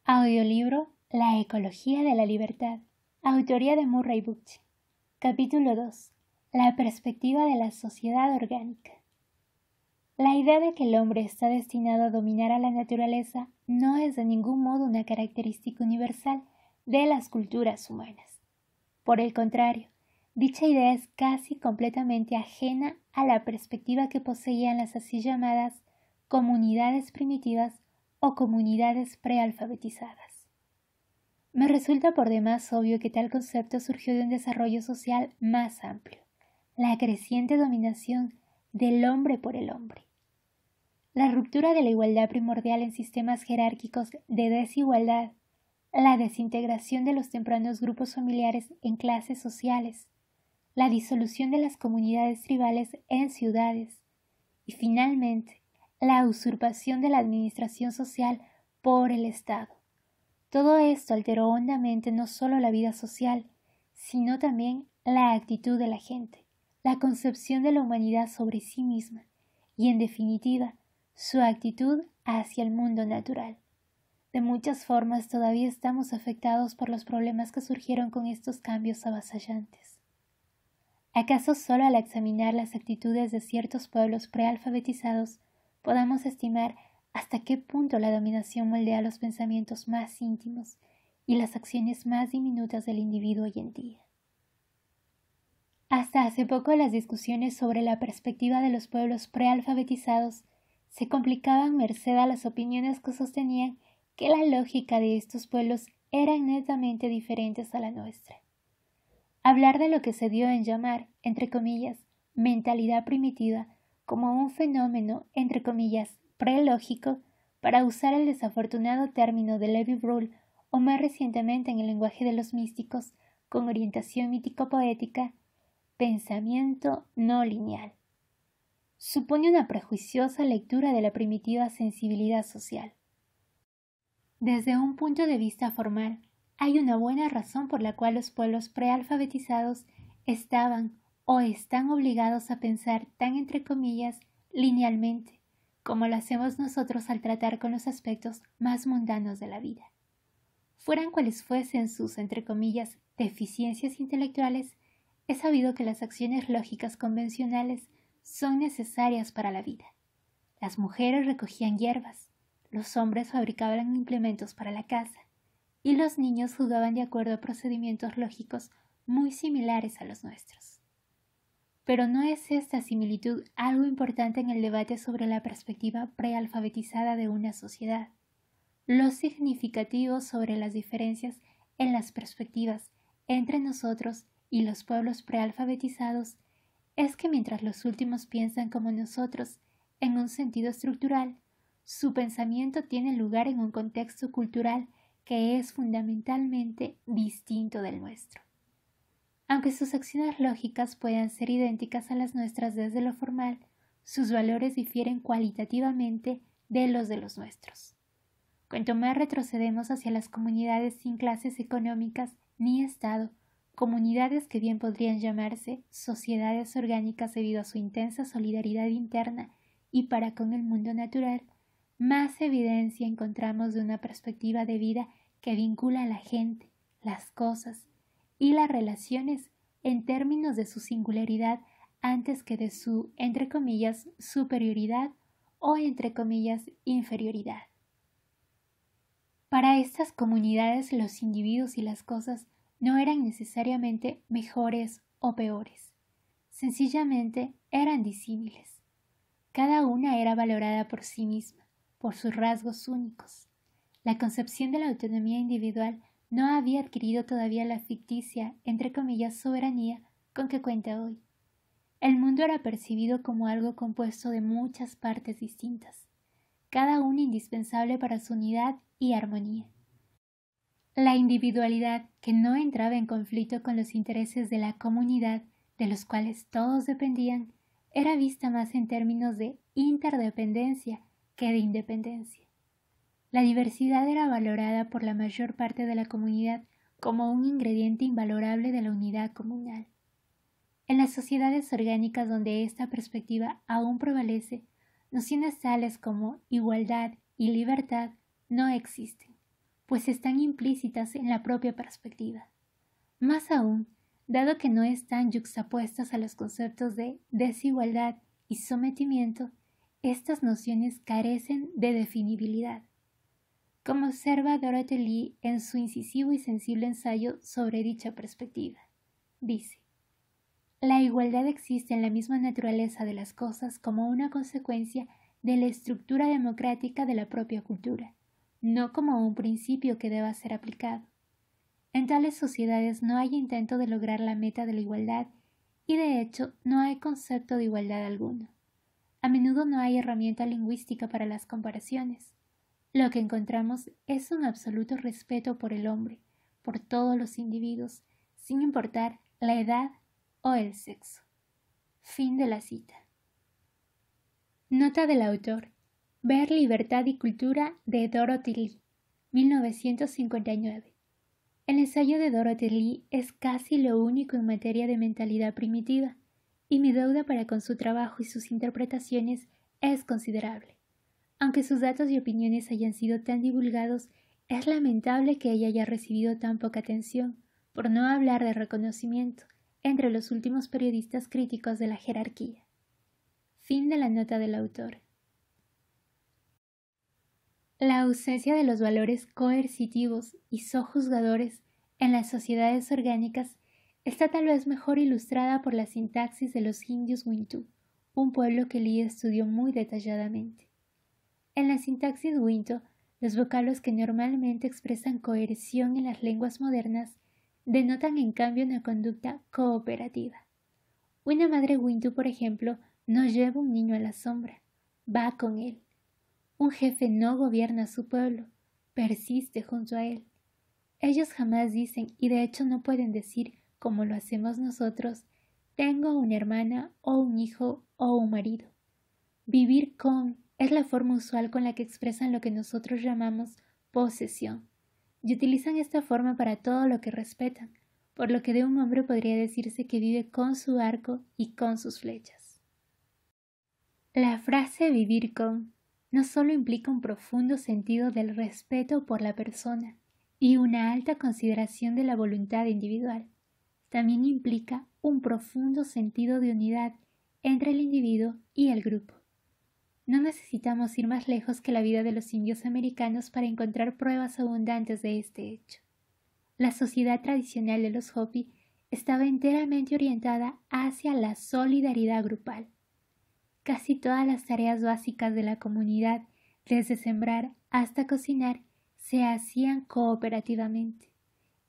Audiolibro La ecología de la libertad. Autoría de Murray Bookchin. Capítulo 2. La perspectiva de la sociedad orgánica. La idea de que el hombre está destinado a dominar a la naturaleza no es de ningún modo una característica universal de las culturas humanas. Por el contrario, dicha idea es casi completamente ajena a la perspectiva que poseían las así llamadas comunidades primitivas o comunidades prealfabetizadas. Me resulta por demás obvio que tal concepto surgió de un desarrollo social más amplio, la creciente dominación del hombre por el hombre. La ruptura de la igualdad primordial en sistemas jerárquicos de desigualdad, la desintegración de los tempranos grupos familiares en clases sociales, la disolución de las comunidades tribales en ciudades y finalmente la usurpación de la administración social por el Estado. Todo esto alteró hondamente no solo la vida social, sino también la actitud de la gente, la concepción de la humanidad sobre sí misma y, en definitiva, su actitud hacia el mundo natural. De muchas formas todavía estamos afectados por los problemas que surgieron con estos cambios avasallantes. ¿Acaso solo al examinar las actitudes de ciertos pueblos prealfabetizados podamos estimar hasta qué punto la dominación moldea los pensamientos más íntimos y las acciones más diminutas del individuo hoy en día? Hasta hace poco las discusiones sobre la perspectiva de los pueblos prealfabetizados se complicaban merced a las opiniones que sostenían que la lógica de estos pueblos eran netamente diferentes a la nuestra. Hablar de lo que se dio en llamar, entre comillas, mentalidad primitiva como un fenómeno, entre comillas, prelógico, para usar el desafortunado término de Lévi-Brühl o más recientemente en el lenguaje de los místicos, con orientación mítico-poética, pensamiento no lineal. Supone una prejuiciosa lectura de la primitiva sensibilidad social. Desde un punto de vista formal, hay una buena razón por la cual los pueblos prealfabetizados estaban o están obligados a pensar tan entre comillas linealmente, como lo hacemos nosotros al tratar con los aspectos más mundanos de la vida. Fueran cuales fuesen sus entre comillas deficiencias intelectuales, es sabido que las acciones lógicas convencionales son necesarias para la vida. Las mujeres recogían hierbas, los hombres fabricaban implementos para la casa, y los niños jugaban de acuerdo a procedimientos lógicos muy similares a los nuestros. Pero ¿no es esta similitud algo importante en el debate sobre la perspectiva prealfabetizada de una sociedad? Lo significativo sobre las diferencias en las perspectivas entre nosotros y los pueblos prealfabetizados es que mientras los últimos piensan como nosotros en un sentido estructural, su pensamiento tiene lugar en un contexto cultural que es fundamentalmente distinto del nuestro. Aunque sus acciones lógicas puedan ser idénticas a las nuestras desde lo formal, sus valores difieren cualitativamente de los nuestros. Cuanto más retrocedemos hacia las comunidades sin clases económicas ni Estado, comunidades que bien podrían llamarse sociedades orgánicas debido a su intensa solidaridad interna y para con el mundo natural, más evidencia encontramos de una perspectiva de vida que vincula a la gente, las cosas y las relaciones en términos de su singularidad antes que de su, entre comillas, superioridad o, entre comillas, inferioridad. Para estas comunidades los individuos y las cosas no eran necesariamente mejores o peores, sencillamente eran disímiles. Cada una era valorada por sí misma, por sus rasgos únicos. La concepción de la autonomía individual no había adquirido todavía la ficticia, entre comillas, soberanía con que cuenta hoy. El mundo era percibido como algo compuesto de muchas partes distintas, cada una indispensable para su unidad y armonía. La individualidad, que no entraba en conflicto con los intereses de la comunidad, de los cuales todos dependían, era vista más en términos de interdependencia que de independencia. La diversidad era valorada por la mayor parte de la comunidad como un ingrediente invalorable de la unidad comunal. En las sociedades orgánicas donde esta perspectiva aún prevalece, nociones tales como igualdad y libertad no existen. pues están implícitas en la propia perspectiva. Más aún, dado que no están yuxtapuestas a los conceptos de desigualdad y sometimiento, estas nociones carecen de definibilidad. Como observa Dorothy Lee en su incisivo y sensible ensayo sobre dicha perspectiva, dice: la igualdad existe en la misma naturaleza de las cosas como una consecuencia de la estructura democrática de la propia cultura, no como un principio que deba ser aplicado. En tales sociedades no hay intento de lograr la meta de la igualdad y de hecho no hay concepto de igualdad alguno. A menudo no hay herramienta lingüística para las comparaciones. Lo que encontramos es un absoluto respeto por el hombre, por todos los individuos, sin importar la edad o el sexo. Fin de la cita. Nota del autor. Ver Libertad y Cultura de Dorothy Lee, 1959. El ensayo de Dorothy Lee es casi lo único en materia de mentalidad primitiva, y mi deuda para con su trabajo y sus interpretaciones es considerable. Aunque sus datos y opiniones hayan sido tan divulgados, es lamentable que ella haya recibido tan poca atención, por no hablar de reconocimiento, entre los últimos periodistas críticos de la jerarquía. Fin de la nota del autor. La ausencia de los valores coercitivos y sojuzgadores en las sociedades orgánicas está tal vez mejor ilustrada por la sintaxis de los indios Wintu, un pueblo que Lee estudió muy detalladamente. En la sintaxis Wintu, los vocablos que normalmente expresan coerción en las lenguas modernas denotan en cambio una conducta cooperativa. Una madre Wintu, por ejemplo, no lleva un niño a la sombra, va con él. Un jefe no gobierna a su pueblo, persiste junto a él. Ellos jamás dicen, y de hecho no pueden decir, como lo hacemos nosotros, tengo una hermana o un hijo o un marido. Vivir con es la forma usual con la que expresan lo que nosotros llamamos posesión, y utilizan esta forma para todo lo que respetan, por lo que de un hombre podría decirse que vive con su arco y con sus flechas. La frase vivir con no solo implica un profundo sentido del respeto por la persona y una alta consideración de la voluntad individual, también implica un profundo sentido de unidad entre el individuo y el grupo. No necesitamos ir más lejos que la vida de los indios americanos para encontrar pruebas abundantes de este hecho. La sociedad tradicional de los Hopi estaba enteramente orientada hacia la solidaridad grupal. Casi todas las tareas básicas de la comunidad, desde sembrar hasta cocinar, se hacían cooperativamente,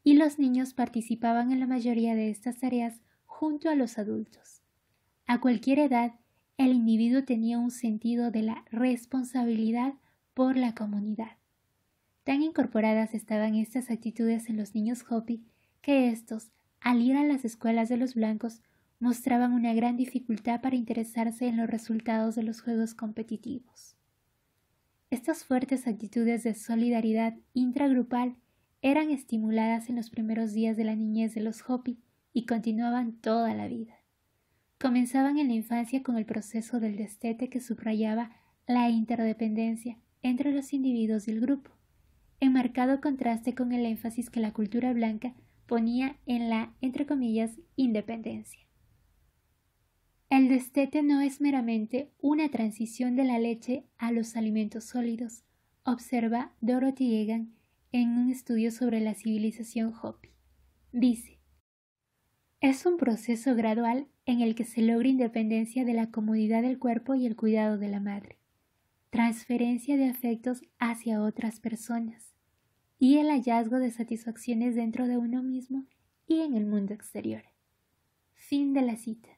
y los niños participaban en la mayoría de estas tareas junto a los adultos. A cualquier edad, el individuo tenía un sentido de la responsabilidad por la comunidad. Tan incorporadas estaban estas actitudes en los niños Hopi que estos, al ir a las escuelas de los blancos, mostraban una gran dificultad para interesarse en los resultados de los juegos competitivos. Estas fuertes actitudes de solidaridad intragrupal eran estimuladas en los primeros días de la niñez de los Hopi y continuaban toda la vida. Comenzaban en la infancia con el proceso del destete que subrayaba la interdependencia entre los individuos y el grupo, en marcado contraste con el énfasis que la cultura blanca ponía en la, entre comillas, independencia. El destete no es meramente una transición de la leche a los alimentos sólidos, observa Dorothy Egan en un estudio sobre la civilización Hopi. Dice: es un proceso gradual en el que se logra independencia de la comodidad del cuerpo y el cuidado de la madre, transferencia de afectos hacia otras personas y el hallazgo de satisfacciones dentro de uno mismo y en el mundo exterior. Fin de la cita.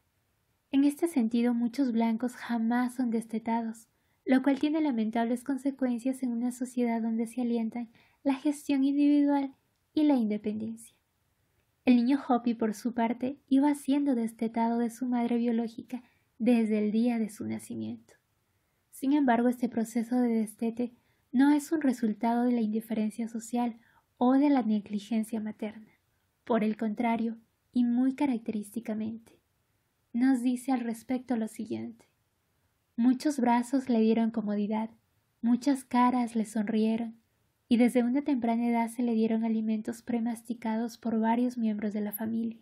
En este sentido, muchos blancos jamás son destetados, lo cual tiene lamentables consecuencias en una sociedad donde se alientan la gestión individual y la independencia. El niño Hopi, por su parte, iba siendo destetado de su madre biológica desde el día de su nacimiento. Sin embargo, este proceso de destete no es un resultado de la indiferencia social o de la negligencia materna. Por el contrario, y muy característicamente, nos dice al respecto lo siguiente: muchos brazos le dieron comodidad, muchas caras le sonrieron, y desde una temprana edad se le dieron alimentos premasticados por varios miembros de la familia.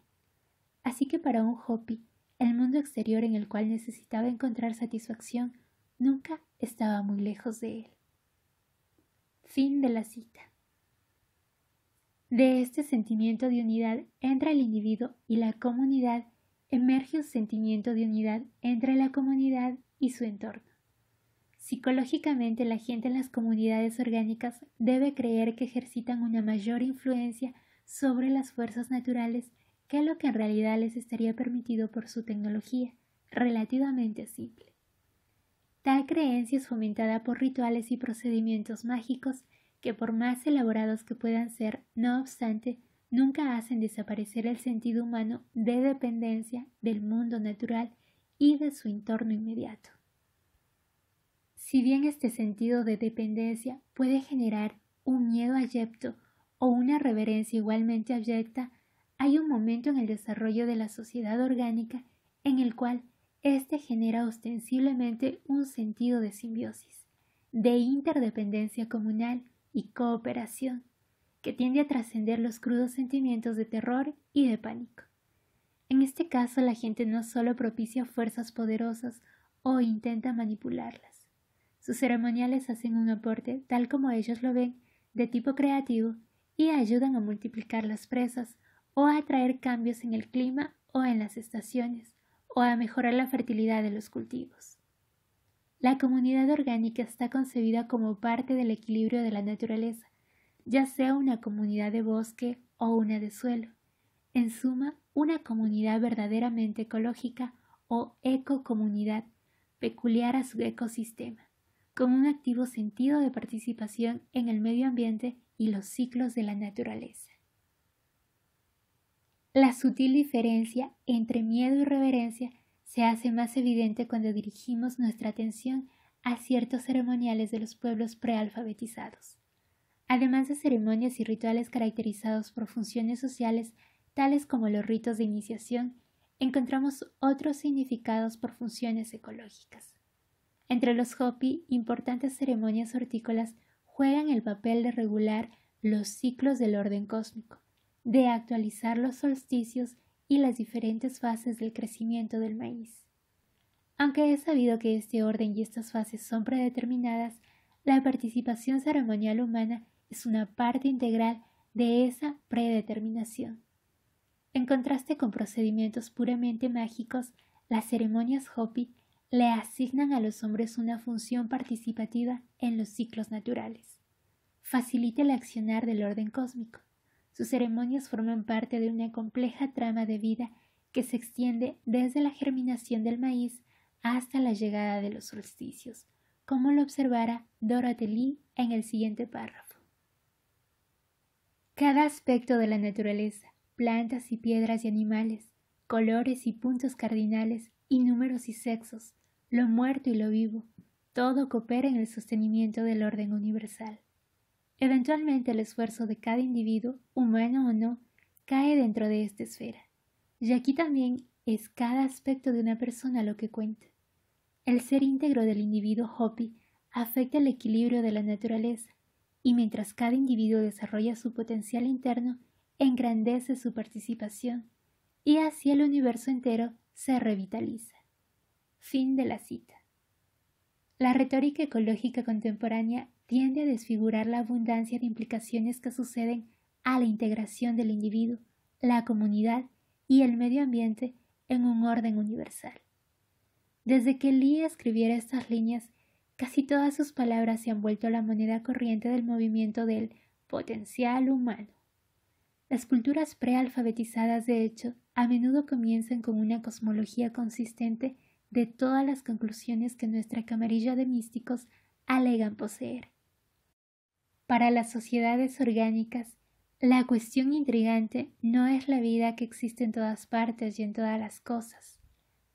Así que para un Hopi, el mundo exterior en el cual necesitaba encontrar satisfacción nunca estaba muy lejos de él. Fin de la cita. De este sentimiento de unidad entre el individuo y la comunidad emerge un sentimiento de unidad entre la comunidad y su entorno. Psicológicamente, la gente en las comunidades orgánicas debe creer que ejercitan una mayor influencia sobre las fuerzas naturales que lo que en realidad les estaría permitido por su tecnología, relativamente simple. Tal creencia es fomentada por rituales y procedimientos mágicos que, por más elaborados que puedan ser, no obstante, nunca hacen desaparecer el sentido humano de dependencia del mundo natural y de su entorno inmediato. Si bien este sentido de dependencia puede generar un miedo abyecto o una reverencia igualmente abyecta, hay un momento en el desarrollo de la sociedad orgánica en el cual éste genera ostensiblemente un sentido de simbiosis, de interdependencia comunal y cooperación, que tiende a trascender los crudos sentimientos de terror y de pánico. En este caso, la gente no solo propicia fuerzas poderosas o intenta manipularlas. Sus ceremoniales hacen un aporte, tal como ellos lo ven, de tipo creativo y ayudan a multiplicar las presas o a atraer cambios en el clima o en las estaciones o a mejorar la fertilidad de los cultivos. La comunidad orgánica está concebida como parte del equilibrio de la naturaleza, ya sea una comunidad de bosque o una de suelo. En suma, una comunidad verdaderamente ecológica o ecocomunidad, peculiar a su ecosistema, con un activo sentido de participación en el medio ambiente y los ciclos de la naturaleza. La sutil diferencia entre miedo y reverencia se hace más evidente cuando dirigimos nuestra atención a ciertos ceremoniales de los pueblos prealfabetizados. Además de ceremonias y rituales caracterizados por funciones sociales, tales como los ritos de iniciación, encontramos otros significados por funciones ecológicas. Entre los Hopi, importantes ceremonias hortícolas juegan el papel de regular los ciclos del orden cósmico, de actualizar los solsticios y las diferentes fases del crecimiento del maíz. Aunque es sabido que este orden y estas fases son predeterminadas, la participación ceremonial humana es una parte integral de esa predeterminación. En contraste con procedimientos puramente mágicos, las ceremonias Hopi le asignan a los hombres una función participativa en los ciclos naturales. Facilita el accionar del orden cósmico. Sus ceremonias forman parte de una compleja trama de vida que se extiende desde la germinación del maíz hasta la llegada de los solsticios, como lo observara Dorothy Lee en el siguiente párrafo. Cada aspecto de la naturaleza, plantas y piedras y animales, colores y puntos cardinales, y números y sexos, lo muerto y lo vivo, todo coopera en el sostenimiento del orden universal. Eventualmente el esfuerzo de cada individuo, humano o no, cae dentro de esta esfera, y aquí también es cada aspecto de una persona lo que cuenta. El ser íntegro del individuo Hopi afecta el equilibrio de la naturaleza, y mientras cada individuo desarrolla su potencial interno, engrandece su participación, y así el universo entero se revitaliza. Fin de la cita. La retórica ecológica contemporánea tiende a desfigurar la abundancia de implicaciones que suceden a la integración del individuo, la comunidad y el medio ambiente en un orden universal. Desde que Lee escribiera estas líneas, casi todas sus palabras se han vuelto la moneda corriente del movimiento del potencial humano. Las culturas prealfabetizadas, de hecho, a menudo comienzan con una cosmología consistente de todas las conclusiones que nuestra camarilla de místicos alegan poseer. Para las sociedades orgánicas, la cuestión intrigante no es la vida que existe en todas partes y en todas las cosas.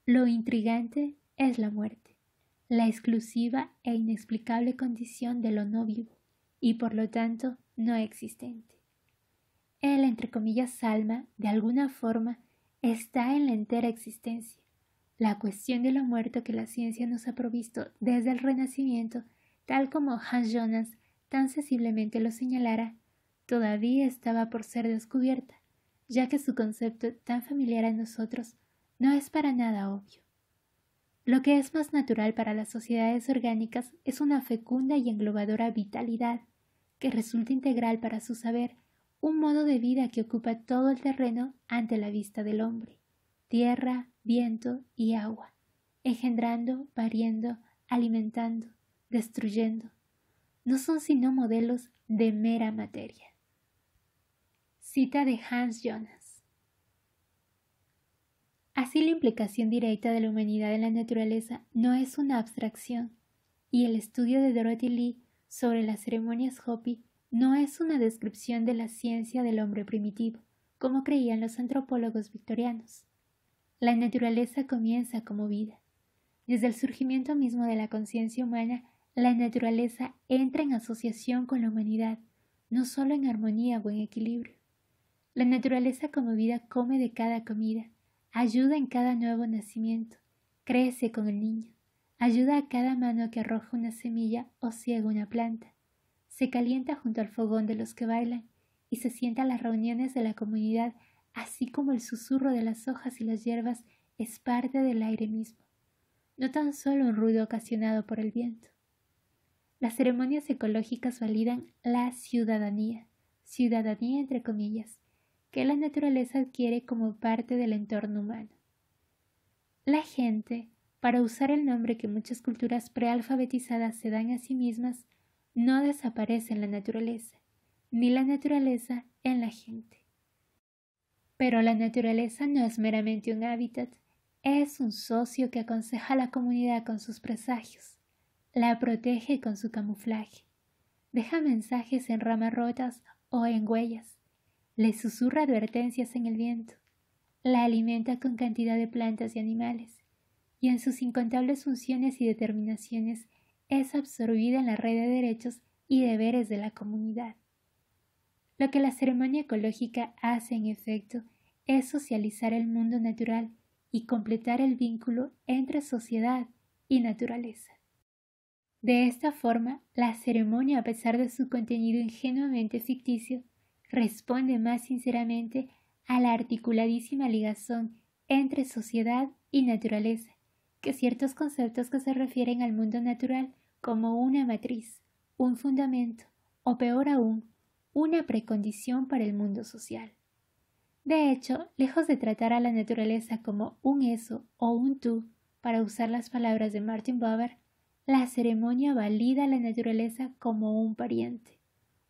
Lo intrigante es la muerte, la exclusiva e inexplicable condición de lo no vivo y por lo tanto no existente. El, entre comillas, alma, de alguna forma, está en la entera existencia. La cuestión de lo muerto que la ciencia nos ha provisto desde el Renacimiento, tal como Hans Jonas tan sensiblemente lo señalara, todavía estaba por ser descubierta, ya que su concepto tan familiar a nosotros no es para nada obvio. Lo que es más natural para las sociedades orgánicas es una fecunda y englobadora vitalidad, que resulta integral para su saber, un modo de vida que ocupa todo el terreno ante la vista del hombre, tierra, viento y agua, engendrando, pariendo, alimentando, destruyendo. No son sino modelos de mera materia. Cita de Hans Jonas. Así, la implicación directa de la humanidad en la naturaleza no es una abstracción, y el estudio de Dorothy Lee sobre las ceremonias Hopi no es una descripción de la ciencia del hombre primitivo, como creían los antropólogos victorianos. La naturaleza comienza como vida. Desde el surgimiento mismo de la conciencia humana, la naturaleza entra en asociación con la humanidad, no solo en armonía o en equilibrio. La naturaleza como vida come de cada comida, ayuda en cada nuevo nacimiento, crece con el niño, ayuda a cada mano que arroja una semilla o ciega una planta, se calienta junto al fogón de los que bailan y se sienta a las reuniones de la comunidad, así como el susurro de las hojas y las hierbas es parte del aire mismo, no tan solo un ruido ocasionado por el viento. Las ceremonias ecológicas validan la ciudadanía entre comillas, que la naturaleza adquiere como parte del entorno humano. La gente, para usar el nombre que muchas culturas prealfabetizadas se dan a sí mismas, no desaparece en la naturaleza, ni la naturaleza en la gente. Pero la naturaleza no es meramente un hábitat, es un socio que aconseja a la comunidad con sus presagios, la protege con su camuflaje, deja mensajes en ramas rotas o en huellas, le susurra advertencias en el viento, la alimenta con cantidad de plantas y animales, y en sus incontables funciones y determinaciones es absorbida en la red de derechos y deberes de la comunidad. Lo que la ceremonia ecológica hace en efecto es socializar el mundo natural y completar el vínculo entre sociedad y naturaleza. De esta forma, la ceremonia, a pesar de su contenido ingenuamente ficticio, responde más sinceramente a la articuladísima ligazón entre sociedad y naturaleza que ciertos conceptos que se refieren al mundo natural como una matriz, un fundamento o, peor aún, una precondición para el mundo social. De hecho, lejos de tratar a la naturaleza como un eso o un tú, para usar las palabras de Martin Buber, la ceremonia valida a la naturaleza como un pariente,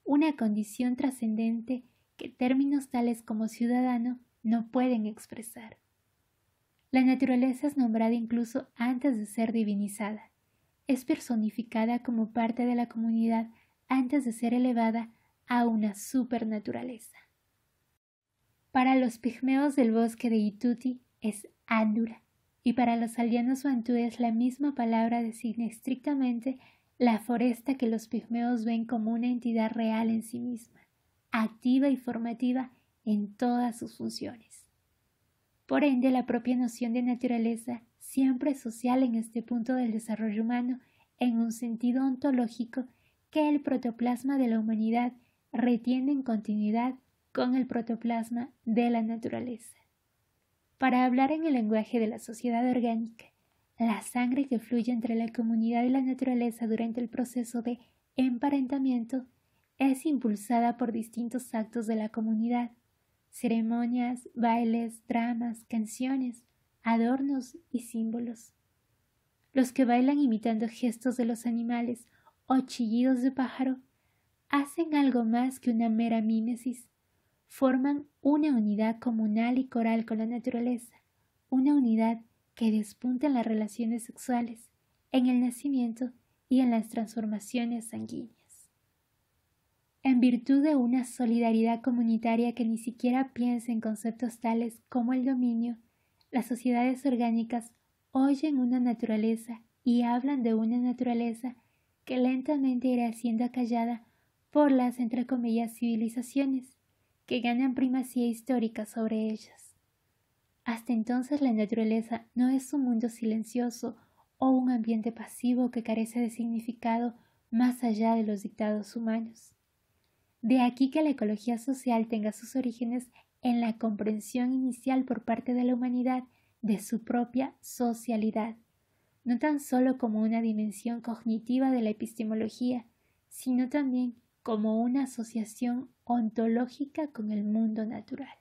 una condición trascendente que términos tales como ciudadano no pueden expresar. La naturaleza es nombrada incluso antes de ser divinizada, es personificada como parte de la comunidad antes de ser elevada a una supernaturaleza. Para los pigmeos del bosque de Ituti es Andura, y para los aldeanos bantúes la misma palabra designa estrictamente la foresta que los pigmeos ven como una entidad real en sí misma, activa y formativa en todas sus funciones. Por ende, la propia noción de naturaleza siempre es social en este punto del desarrollo humano en un sentido ontológico que el protoplasma de la humanidad retiene en continuidad con el protoplasma de la naturaleza. Para hablar en el lenguaje de la sociedad orgánica, la sangre que fluye entre la comunidad y la naturaleza durante el proceso de emparentamiento es impulsada por distintos actos de la comunidad, ceremonias, bailes, dramas, canciones, adornos y símbolos. Los que bailan imitando gestos de los animales o chillidos de pájaro hacen algo más que una mera mímesis, forman una unidad comunal y coral con la naturaleza, una unidad que despunta en las relaciones sexuales, en el nacimiento y en las transformaciones sanguíneas. En virtud de una solidaridad comunitaria que ni siquiera piensa en conceptos tales como el dominio, las sociedades orgánicas oyen una naturaleza y hablan de una naturaleza que lentamente irá siendo acallada por las, entre comillas, civilizaciones, que ganan primacía histórica sobre ellas. Hasta entonces la naturaleza no es un mundo silencioso o un ambiente pasivo que carece de significado más allá de los dictados humanos. De aquí que la ecología social tenga sus orígenes en la comprensión inicial por parte de la humanidad de su propia socialidad, no tan solo como una dimensión cognitiva de la epistemología, sino también como una asociación ontológica con el mundo natural.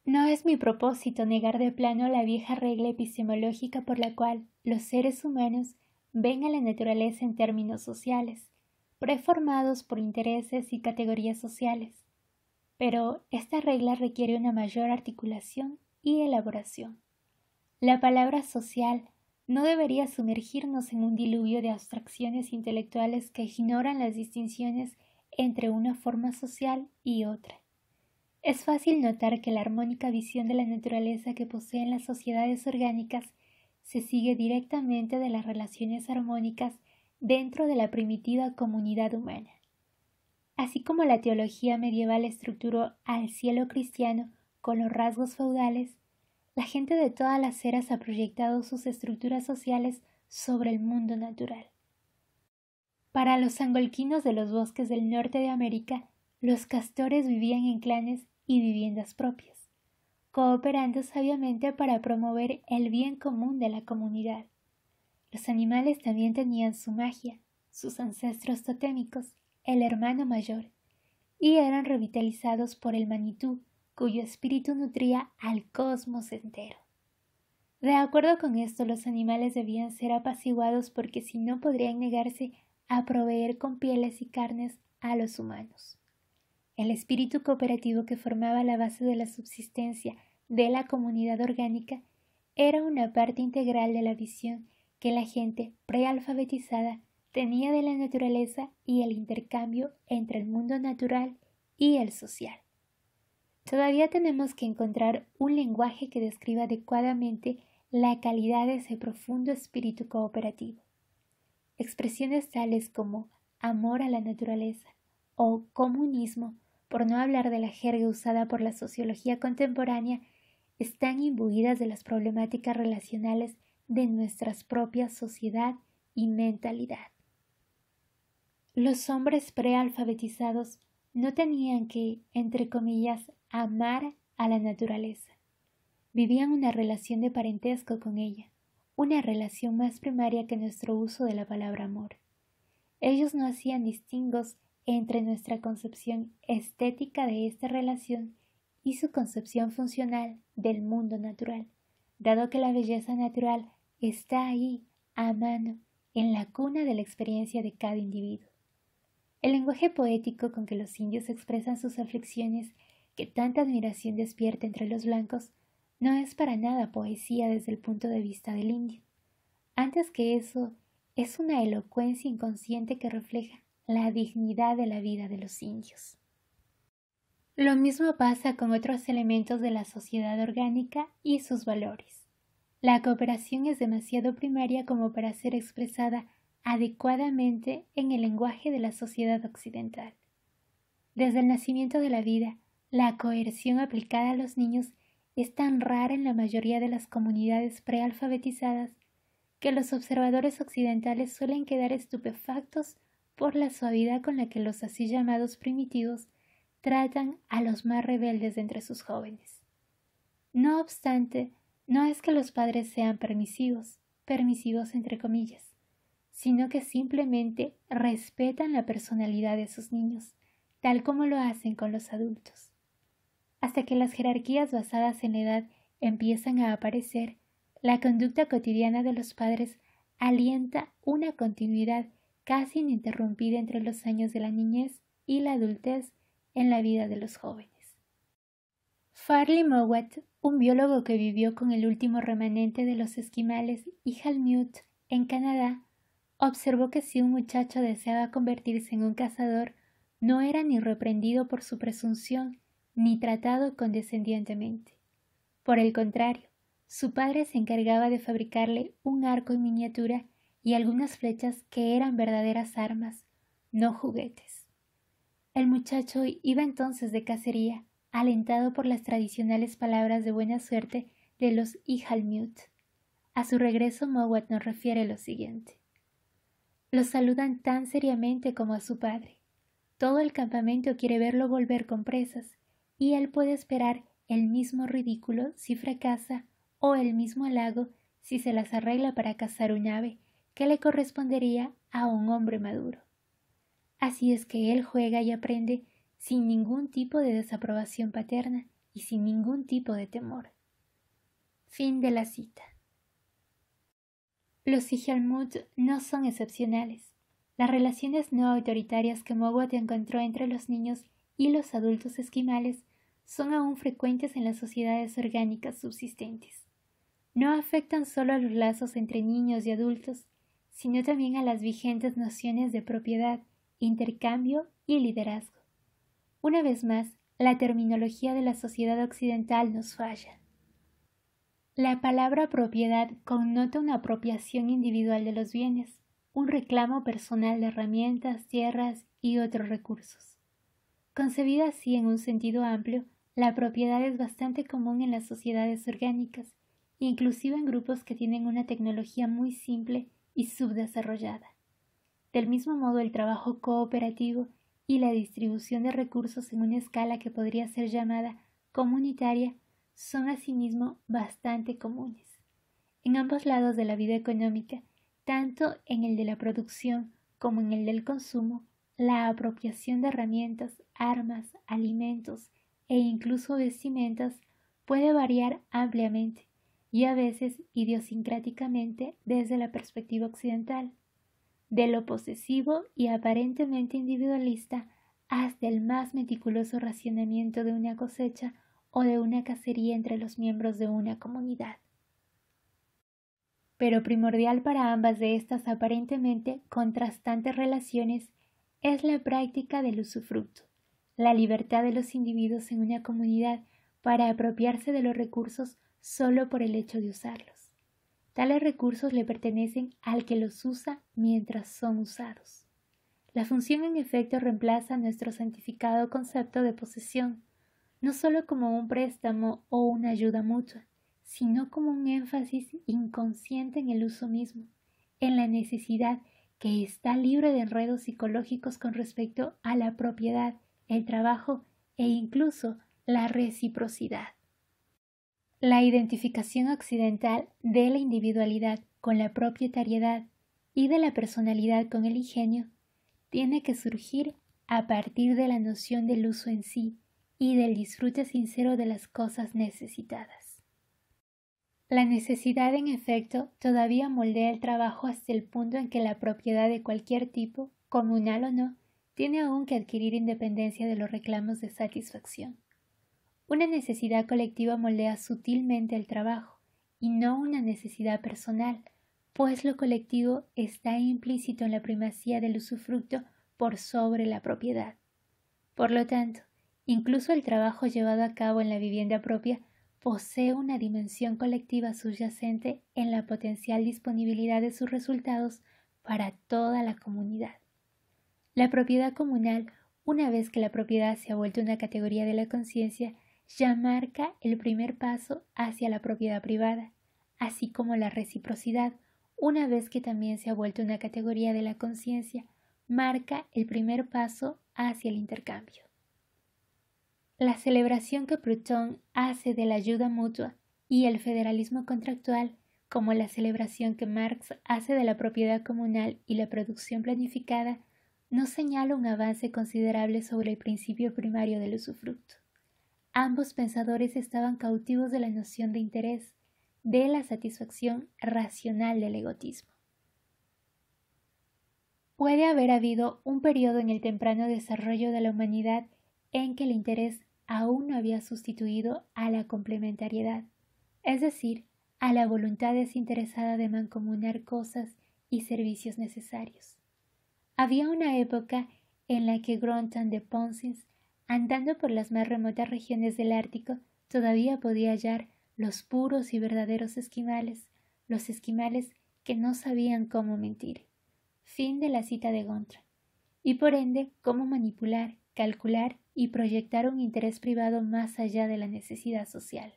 No es mi propósito negar de plano la vieja regla epistemológica por la cual los seres humanos ven a la naturaleza en términos sociales, preformados por intereses y categorías sociales, pero esta regla requiere una mayor articulación y elaboración. La palabra social no debería sumergirnos en un diluvio de abstracciones intelectuales que ignoran las distinciones entre una forma social y otra. Es fácil notar que la armónica visión de la naturaleza que poseen las sociedades orgánicas se sigue directamente de las relaciones armónicas dentro de la primitiva comunidad humana. Así como la teología medieval estructuró al cielo cristiano con los rasgos feudales, la gente de todas las eras ha proyectado sus estructuras sociales sobre el mundo natural. Para los angolquinos de los bosques del norte de América, los castores vivían en clanes y viviendas propias, cooperando sabiamente para promover el bien común de la comunidad. Los animales también tenían su magia, sus ancestros totémicos, el hermano mayor, y eran revitalizados por el Manitú, cuyo espíritu nutría al cosmos entero. De acuerdo con esto, los animales debían ser apaciguados porque si no podrían negarse a proveer con pieles y carnes a los humanos. El espíritu cooperativo que formaba la base de la subsistencia de la comunidad orgánica era una parte integral de la visión que la gente prealfabetizada tenía de la naturaleza y el intercambio entre el mundo natural y el social. Todavía tenemos que encontrar un lenguaje que describa adecuadamente la calidad de ese profundo espíritu cooperativo. Expresiones tales como amor a la naturaleza o comunismo, por no hablar de la jerga usada por la sociología contemporánea, están imbuidas de las problemáticas relacionales de nuestra propia sociedad y mentalidad. Los hombres prealfabetizados no tenían que, entre comillas, amar a la naturaleza. Vivían una relación de parentesco con ella, una relación más primaria que nuestro uso de la palabra amor. Ellos no hacían distingos entre nuestra concepción estética de esta relación y su concepción funcional del mundo natural, dado que la belleza natural está ahí, a mano, en la cuna de la experiencia de cada individuo. El lenguaje poético con que los indios expresan sus aflicciones, que tanta admiración despierta entre los blancos, no es para nada poesía desde el punto de vista del indio. Antes que eso, es una elocuencia inconsciente que refleja la dignidad de la vida de los indios. Lo mismo pasa con otros elementos de la sociedad orgánica y sus valores. La cooperación es demasiado primaria como para ser expresada adecuadamente en el lenguaje de la sociedad occidental. Desde el nacimiento de la vida, la coerción aplicada a los niños es tan rara en la mayoría de las comunidades prealfabetizadas que los observadores occidentales suelen quedar estupefactos por la suavidad con la que los así llamados primitivos tratan a los más rebeldes de entre sus jóvenes. No obstante, no es que los padres sean permisivos entre comillas, sino que simplemente respetan la personalidad de sus niños, tal como lo hacen con los adultos. Hasta que las jerarquías basadas en la edad empiezan a aparecer, la conducta cotidiana de los padres alienta una continuidad casi ininterrumpida entre los años de la niñez y la adultez en la vida de los jóvenes. Farley Mowat, un biólogo que vivió con el último remanente de los esquimales Iqaluit en Canadá, observó que si un muchacho deseaba convertirse en un cazador, no era ni reprendido por su presunción ni tratado condescendientemente. Por el contrario, su padre se encargaba de fabricarle un arco en miniatura y algunas flechas que eran verdaderas armas, no juguetes. El muchacho iba entonces de cacería, alentado por las tradicionales palabras de buena suerte de los Iqaluit. A su regreso, Mowat nos refiere lo siguiente. Lo saludan tan seriamente como a su padre. Todo el campamento quiere verlo volver con presas, y él puede esperar el mismo ridículo si fracasa o el mismo halago si se las arregla para cazar un ave que le correspondería a un hombre maduro. Así es que él juega y aprende sin ningún tipo de desaprobación paterna y sin ningún tipo de temor. Fin de la cita. Los Sijilmud no son excepcionales. Las relaciones no autoritarias que Mowat encontró entre los niños y los adultos esquimales son aún frecuentes en las sociedades orgánicas subsistentes. No afectan solo a los lazos entre niños y adultos, sino también a las vigentes nociones de propiedad, intercambio y liderazgo. Una vez más, la terminología de la sociedad occidental nos falla. La palabra propiedad connota una apropiación individual de los bienes, un reclamo personal de herramientas, tierras y otros recursos. Concebida así en un sentido amplio, la propiedad es bastante común en las sociedades orgánicas, inclusive en grupos que tienen una tecnología muy simple y subdesarrollada. Del mismo modo, el trabajo cooperativo y la distribución de recursos en una escala que podría ser llamada comunitaria son asimismo bastante comunes. En ambos lados de la vida económica, tanto en el de la producción como en el del consumo, la apropiación de herramientas, armas, alimentos e incluso vestimentas puede variar ampliamente y a veces idiosincráticamente desde la perspectiva occidental, de lo posesivo y aparentemente individualista hasta el más meticuloso racionamiento de una cosecha o de una cacería entre los miembros de una comunidad. Pero primordial para ambas de estas aparentemente contrastantes relaciones es la práctica del usufructo, la libertad de los individuos en una comunidad para apropiarse de los recursos solo por el hecho de usarlos. Tales recursos le pertenecen al que los usa mientras son usados. La función en efecto reemplaza nuestro santificado concepto de posesión, no solo como un préstamo o una ayuda mutua, sino como un énfasis inconsciente en el uso mismo, en la necesidad que está libre de enredos psicológicos con respecto a la propiedad, el trabajo e incluso la reciprocidad. La identificación occidental de la individualidad con la propietariedad y de la personalidad con el ingenio tiene que surgir a partir de la noción del uso en sí y del disfrute sincero de las cosas necesitadas. La necesidad, en efecto, todavía moldea el trabajo hasta el punto en que la propiedad de cualquier tipo, comunal o no, tiene aún que adquirir independencia de los reclamos de satisfacción. Una necesidad colectiva moldea sutilmente el trabajo, y no una necesidad personal, pues lo colectivo está implícito en la primacía del usufructo por sobre la propiedad. Por lo tanto, incluso el trabajo llevado a cabo en la vivienda propia posee una dimensión colectiva subyacente en la potencial disponibilidad de sus resultados para toda la comunidad. La propiedad comunal, una vez que la propiedad se ha vuelto una categoría de la conciencia, ya marca el primer paso hacia la propiedad privada, así como la reciprocidad, una vez que también se ha vuelto una categoría de la conciencia, marca el primer paso hacia el intercambio. La celebración que Proudhon hace de la ayuda mutua y el federalismo contractual, como la celebración que Marx hace de la propiedad comunal y la producción planificada, no señala un avance considerable sobre el principio primario del usufructo. Ambos pensadores estaban cautivos de la noción de interés, de la satisfacción racional del egoísmo. Puede haber habido un periodo en el temprano desarrollo de la humanidad en que el interés aún no había sustituido a la complementariedad, es decir, a la voluntad desinteresada de mancomunar cosas y servicios necesarios. Había una época en la que Grontan de Ponsins, andando por las más remotas regiones del Ártico, todavía podía hallar los puros y verdaderos esquimales, los esquimales que no sabían cómo mentir. Fin de la cita de Gontran. Y por ende, cómo manipular, calcular y proyectar un interés privado más allá de la necesidad social.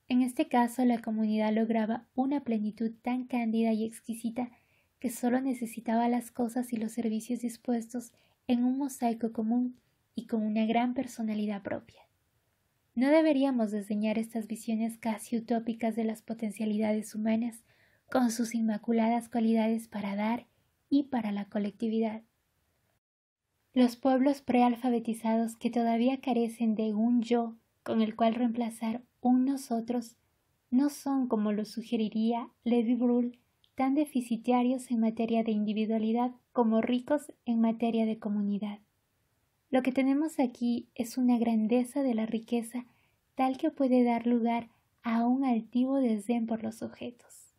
En este caso, la comunidad lograba una plenitud tan cándida y exquisita que solo necesitaba las cosas y los servicios dispuestos en un mosaico común y con una gran personalidad propia. No deberíamos desdeñar estas visiones casi utópicas de las potencialidades humanas, con sus inmaculadas cualidades para dar y para la colectividad. Los pueblos prealfabetizados que todavía carecen de un yo con el cual reemplazar un nosotros no son, como lo sugeriría Levi Brühl, tan deficitarios en materia de individualidad como ricos en materia de comunidad. Lo que tenemos aquí es una grandeza de la riqueza tal que puede dar lugar a un altivo desdén por los objetos.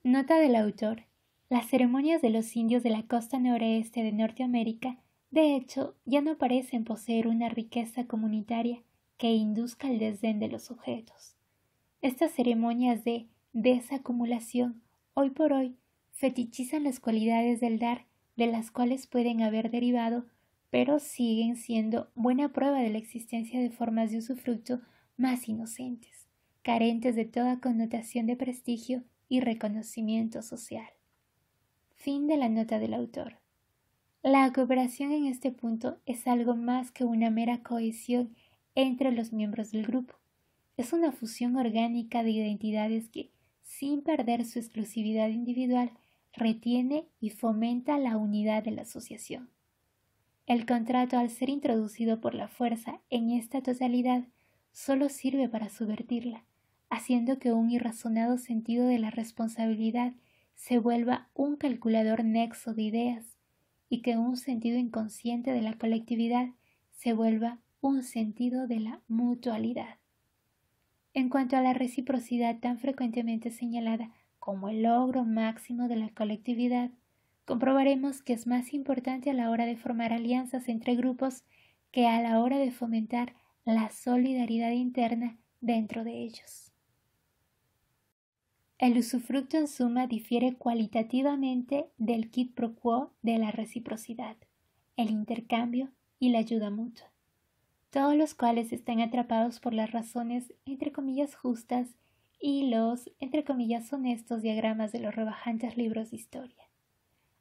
Nota del autor. Las ceremonias de los indios de la costa noroeste de Norteamérica, de hecho, ya no parecen poseer una riqueza comunitaria que induzca el desdén de los objetos. Estas ceremonias de desacumulación, hoy por hoy, fetichizan las cualidades del dar, de las cuales pueden haber derivado, pero siguen siendo buena prueba de la existencia de formas de usufructo más inocentes, carentes de toda connotación de prestigio y reconocimiento social. Fin de la nota del autor. La cooperación en este punto es algo más que una mera cohesión entre los miembros del grupo. Es una fusión orgánica de identidades que, sin perder su exclusividad individual, retiene y fomenta la unidad de la asociación. El contrato, al ser introducido por la fuerza en esta totalidad, solo sirve para subvertirla, haciendo que un irrazonado sentido de la responsabilidad se vuelva un calculador nexo de ideas y que un sentido inconsciente de la colectividad se vuelva un sentido de la mutualidad. En cuanto a la reciprocidad tan frecuentemente señalada como el logro máximo de la colectividad, comprobaremos que es más importante a la hora de formar alianzas entre grupos que a la hora de fomentar la solidaridad interna dentro de ellos. El usufructo en suma difiere cualitativamente del quid pro quo de la reciprocidad, el intercambio y la ayuda mutua, todos los cuales están atrapados por las razones entre comillas justas y los entre comillas honestos diagramas de los rebajantes libros de historia.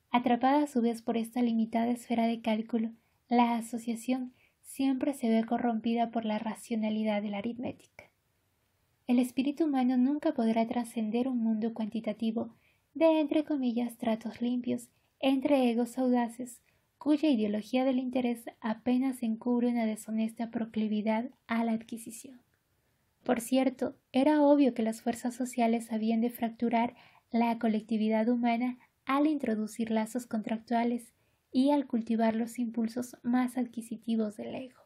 Atrapada a su vez por esta limitada esfera de cálculo, la asociación siempre se ve corrompida por la racionalidad de la aritmética. El espíritu humano nunca podrá trascender un mundo cuantitativo de entre comillas tratos limpios entre egos audaces, cuya ideología del interés apenas encubre una deshonesta proclividad a la adquisición. Por cierto, era obvio que las fuerzas sociales habían de fracturar la colectividad humana al introducir lazos contractuales y al cultivar los impulsos más adquisitivos del ego.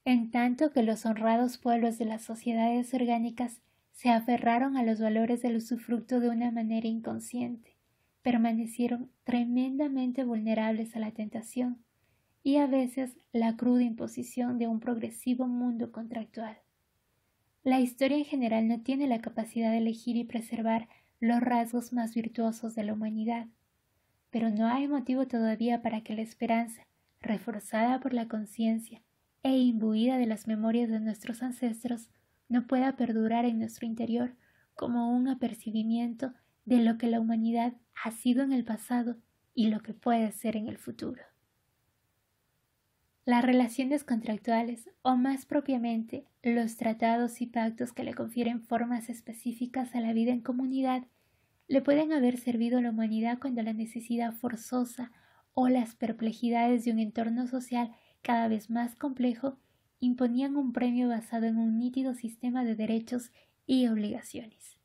En tanto que los honrados pueblos de las sociedades orgánicas se aferraron a los valores del usufructo de una manera inconsciente, permanecieron tremendamente vulnerables a la tentación y a veces la cruda imposición de un progresivo mundo contractual. La historia en general no tiene la capacidad de elegir y preservar los rasgos más virtuosos de la humanidad, pero no hay motivo todavía para que la esperanza, reforzada por la conciencia e imbuida de las memorias de nuestros ancestros, no pueda perdurar en nuestro interior como un apercibimiento de lo que la humanidad ha sido en el pasado y lo que puede ser en el futuro. Las relaciones contractuales, o más propiamente, los tratados y pactos que le confieren formas específicas a la vida en comunidad, le pueden haber servido a la humanidad cuando la necesidad forzosa o las perplejidades de un entorno social cada vez más complejo imponían un premio basado en un nítido sistema de derechos y obligaciones.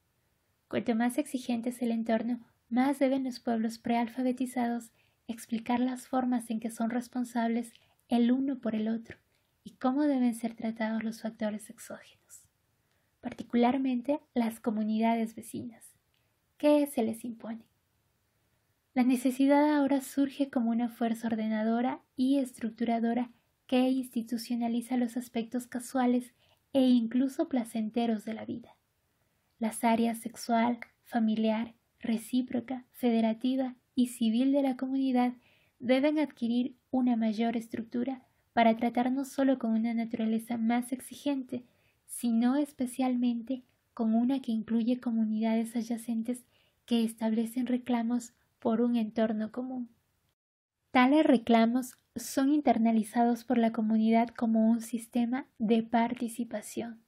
Cuanto más exigente es el entorno, más deben los pueblos prealfabetizados explicar las formas en que son responsables el uno por el otro y cómo deben ser tratados los factores exógenos, particularmente las comunidades vecinas, que se les impone. La necesidad ahora surge como una fuerza ordenadora y estructuradora que institucionaliza los aspectos casuales e incluso placenteros de la vida. Las áreas sexual, familiar, recíproca, federativa y civil de la comunidad deben adquirir una mayor estructura para tratar no solo con una naturaleza más exigente, sino especialmente con una que incluye comunidades adyacentes que establecen reclamos por un entorno común. Tales reclamos son internalizados por la comunidad como un sistema de participación.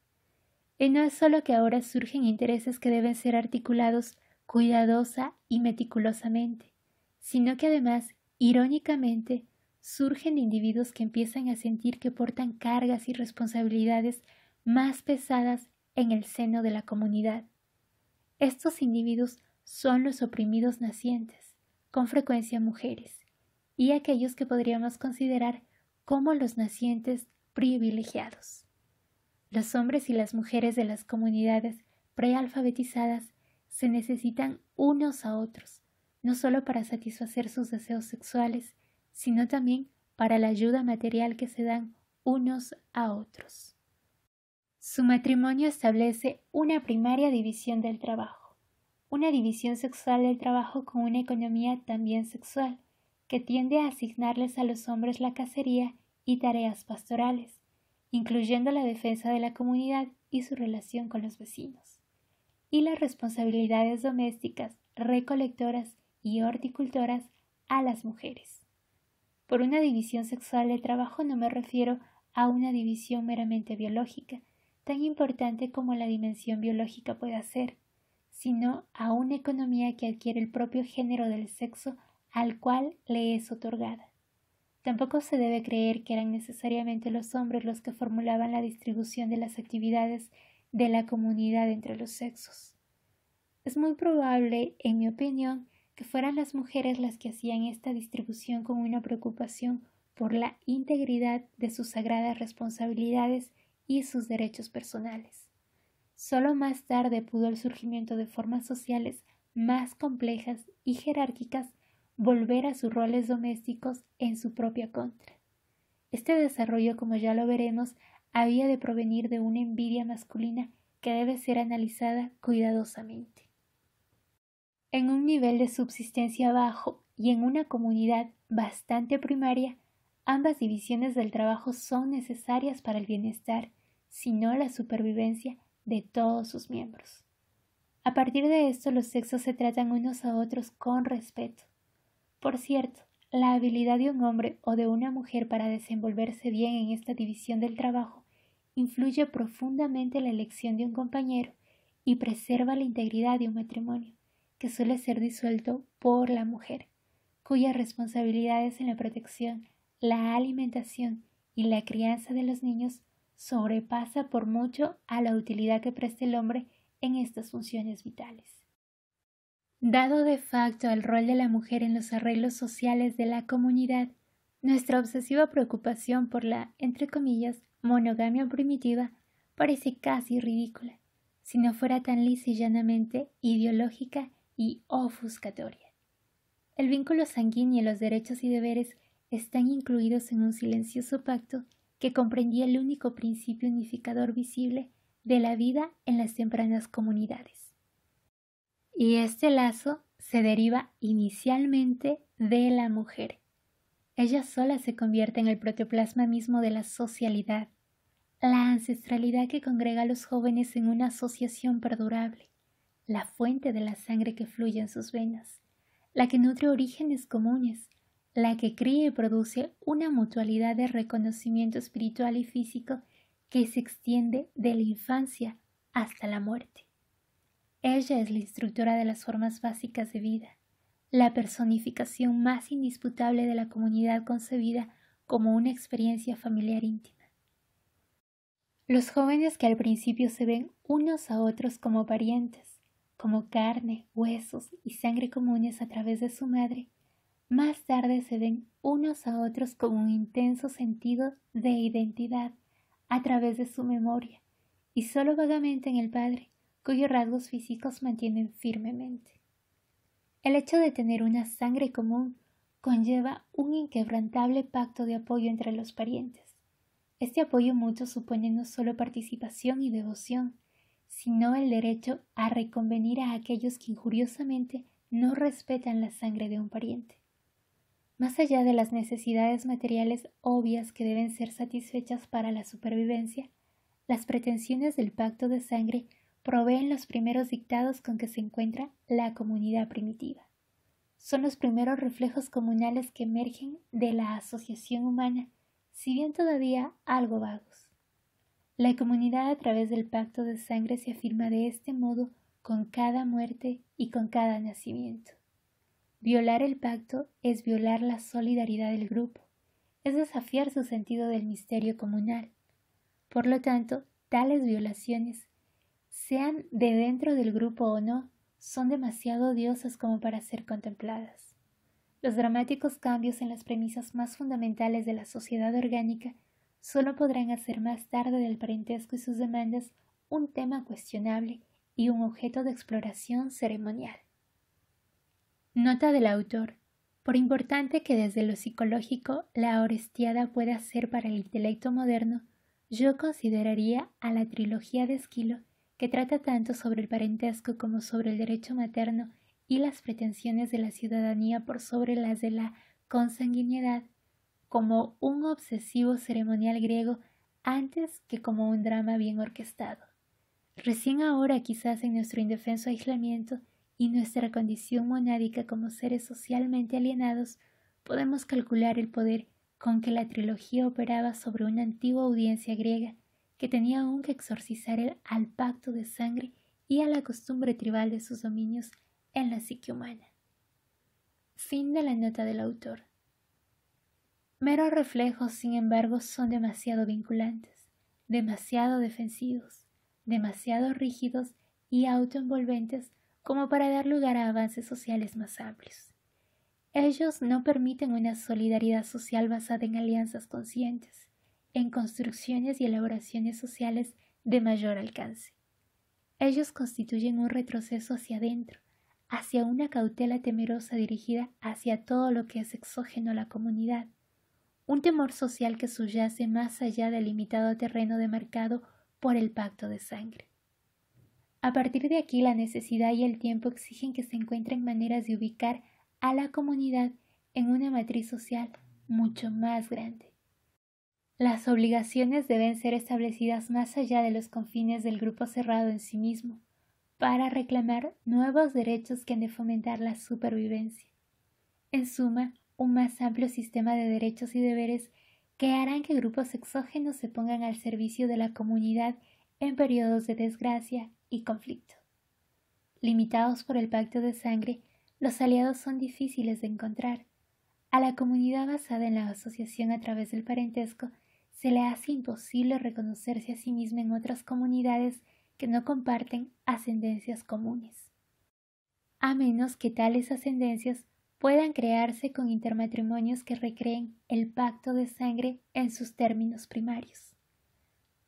Y no es solo que ahora surgen intereses que deben ser articulados cuidadosa y meticulosamente, sino que además, irónicamente, surgen individuos que empiezan a sentir que portan cargas y responsabilidades más pesadas en el seno de la comunidad. Estos individuos son los oprimidos nacientes, con frecuencia mujeres, y aquellos que podríamos considerar como los nacientes privilegiados. Los hombres y las mujeres de las comunidades prealfabetizadas se necesitan unos a otros, no solo para satisfacer sus deseos sexuales, sino también para la ayuda material que se dan unos a otros. Su matrimonio establece una primaria división del trabajo, una división sexual del trabajo con una economía también sexual, que tiende a asignarles a los hombres la cacería y tareas pastorales, incluyendo la defensa de la comunidad y su relación con los vecinos, y las responsabilidades domésticas, recolectoras y horticultoras a las mujeres. Por una división sexual del trabajo no me refiero a una división meramente biológica, tan importante como la dimensión biológica pueda ser, sino a una economía que adquiere el propio género del sexo al cual le es otorgada. Tampoco se debe creer que eran necesariamente los hombres los que formulaban la distribución de las actividades de la comunidad entre los sexos. Es muy probable, en mi opinión, que fueran las mujeres las que hacían esta distribución con una preocupación por la integridad de sus sagradas responsabilidades y sus derechos personales. Solo más tarde pudo el surgimiento de formas sociales más complejas y jerárquicas volver a sus roles domésticos en su propia contra. Este desarrollo, como ya lo veremos, había de provenir de una envidia masculina que debe ser analizada cuidadosamente. En un nivel de subsistencia bajo y en una comunidad bastante primaria, ambas divisiones del trabajo son necesarias para el bienestar, si no la supervivencia de todos sus miembros. A partir de esto, los sexos se tratan unos a otros con respeto. Por cierto, la habilidad de un hombre o de una mujer para desenvolverse bien en esta división del trabajo influye profundamente en la elección de un compañero y preserva la integridad de un matrimonio, que suele ser disuelto por la mujer, cuyas responsabilidades en la protección, la alimentación y la crianza de los niños sobrepasa por mucho a la utilidad que presta el hombre en estas funciones vitales. Dado de facto el rol de la mujer en los arreglos sociales de la comunidad, nuestra obsesiva preocupación por la, entre comillas, monogamia primitiva parece casi ridícula, si no fuera tan lisa y llanamente ideológica y ofuscatoria. El vínculo sanguíneo y los derechos y deberes están incluidos en un silencioso pacto que comprendía el único principio unificador visible de la vida en las tempranas comunidades. Y este lazo se deriva inicialmente de la mujer. Ella sola se convierte en el protoplasma mismo de la socialidad, la ancestralidad que congrega a los jóvenes en una asociación perdurable, la fuente de la sangre que fluye en sus venas, la que nutre orígenes comunes, la que cría y produce una mutualidad de reconocimiento espiritual y físico que se extiende de la infancia hasta la muerte. Ella es la instructora de las formas básicas de vida, la personificación más indisputable de la comunidad concebida como una experiencia familiar íntima. Los jóvenes que al principio se ven unos a otros como parientes, como carne, huesos y sangre comunes a través de su madre, más tarde se ven unos a otros con un intenso sentido de identidad a través de su memoria y solo vagamente en el padre, cuyos rasgos físicos mantienen firmemente. El hecho de tener una sangre común conlleva un inquebrantable pacto de apoyo entre los parientes. Este apoyo mutuo supone no solo participación y devoción, sino el derecho a reconvenir a aquellos que injuriosamente no respetan la sangre de un pariente. Más allá de las necesidades materiales obvias que deben ser satisfechas para la supervivencia, las pretensiones del pacto de sangre proveen los primeros dictados con que se encuentra la comunidad primitiva. Son los primeros reflejos comunales que emergen de la asociación humana, si bien todavía algo vagos. La comunidad a través del pacto de sangre se afirma de este modo con cada muerte y con cada nacimiento. Violar el pacto es violar la solidaridad del grupo, es desafiar su sentido del misterio comunal. Por lo tanto, tales violaciones, sean de dentro del grupo o no, son demasiado odiosas como para ser contempladas. Los dramáticos cambios en las premisas más fundamentales de la sociedad orgánica solo podrán hacer más tarde del parentesco y sus demandas un tema cuestionable y un objeto de exploración ceremonial. Nota del autor. Por importante que desde lo psicológico la Orestiada pueda ser para el intelecto moderno, yo consideraría a la trilogía de Esquilo, que trata tanto sobre el parentesco como sobre el derecho materno y las pretensiones de la ciudadanía por sobre las de la consanguinidad, como un obsesivo ceremonial griego antes que como un drama bien orquestado. Recién ahora, quizás en nuestro indefenso aislamiento y nuestra condición monádica como seres socialmente alienados, podemos calcular el poder con que la trilogía operaba sobre una antigua audiencia griega que tenía aún que exorcizar al pacto de sangre y a la costumbre tribal de sus dominios en la psique humana. Fin de la nota del autor. Meros reflejos, sin embargo, son demasiado vinculantes, demasiado defensivos, demasiado rígidos y autoenvolventes como para dar lugar a avances sociales más amplios. Ellos no permiten una solidaridad social basada en alianzas conscientes, en construcciones y elaboraciones sociales de mayor alcance. Ellos constituyen un retroceso hacia adentro, hacia una cautela temerosa dirigida hacia todo lo que es exógeno a la comunidad, un temor social que subyace más allá del limitado terreno demarcado por el pacto de sangre. A partir de aquí, la necesidad y el tiempo exigen que se encuentren maneras de ubicar a la comunidad en una matriz social mucho más grande. Las obligaciones deben ser establecidas más allá de los confines del grupo cerrado en sí mismo, para reclamar nuevos derechos que han de fomentar la supervivencia. En suma, un más amplio sistema de derechos y deberes que harán que grupos exógenos se pongan al servicio de la comunidad en periodos de desgracia y conflicto. Limitados por el pacto de sangre, los aliados son difíciles de encontrar. A la comunidad basada en la asociación a través del parentesco se le hace imposible reconocerse a sí misma en otras comunidades que no comparten ascendencias comunes, a menos que tales ascendencias puedan crearse con intermatrimonios que recreen el pacto de sangre en sus términos primarios.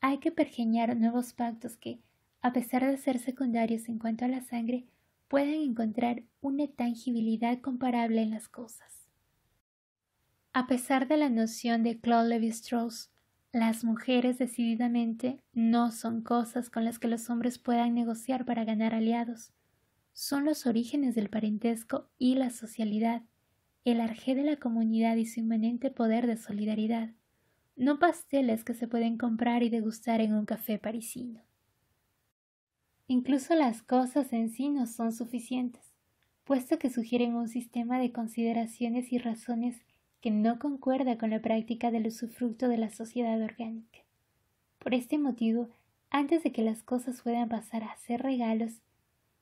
Hay que pergeñar nuevos pactos que, a pesar de ser secundarios en cuanto a la sangre, puedan encontrar una tangibilidad comparable en las cosas. A pesar de la noción de Claude Lévi-Strauss, las mujeres decididamente no son cosas con las que los hombres puedan negociar para ganar aliados. Son los orígenes del parentesco y la socialidad, el arjé de la comunidad y su inmanente poder de solidaridad, no pasteles que se pueden comprar y degustar en un café parisino. Incluso las cosas en sí no son suficientes, puesto que sugieren un sistema de consideraciones y razones que no concuerda con la práctica del usufructo de la sociedad orgánica. Por este motivo, antes de que las cosas puedan pasar a ser regalos,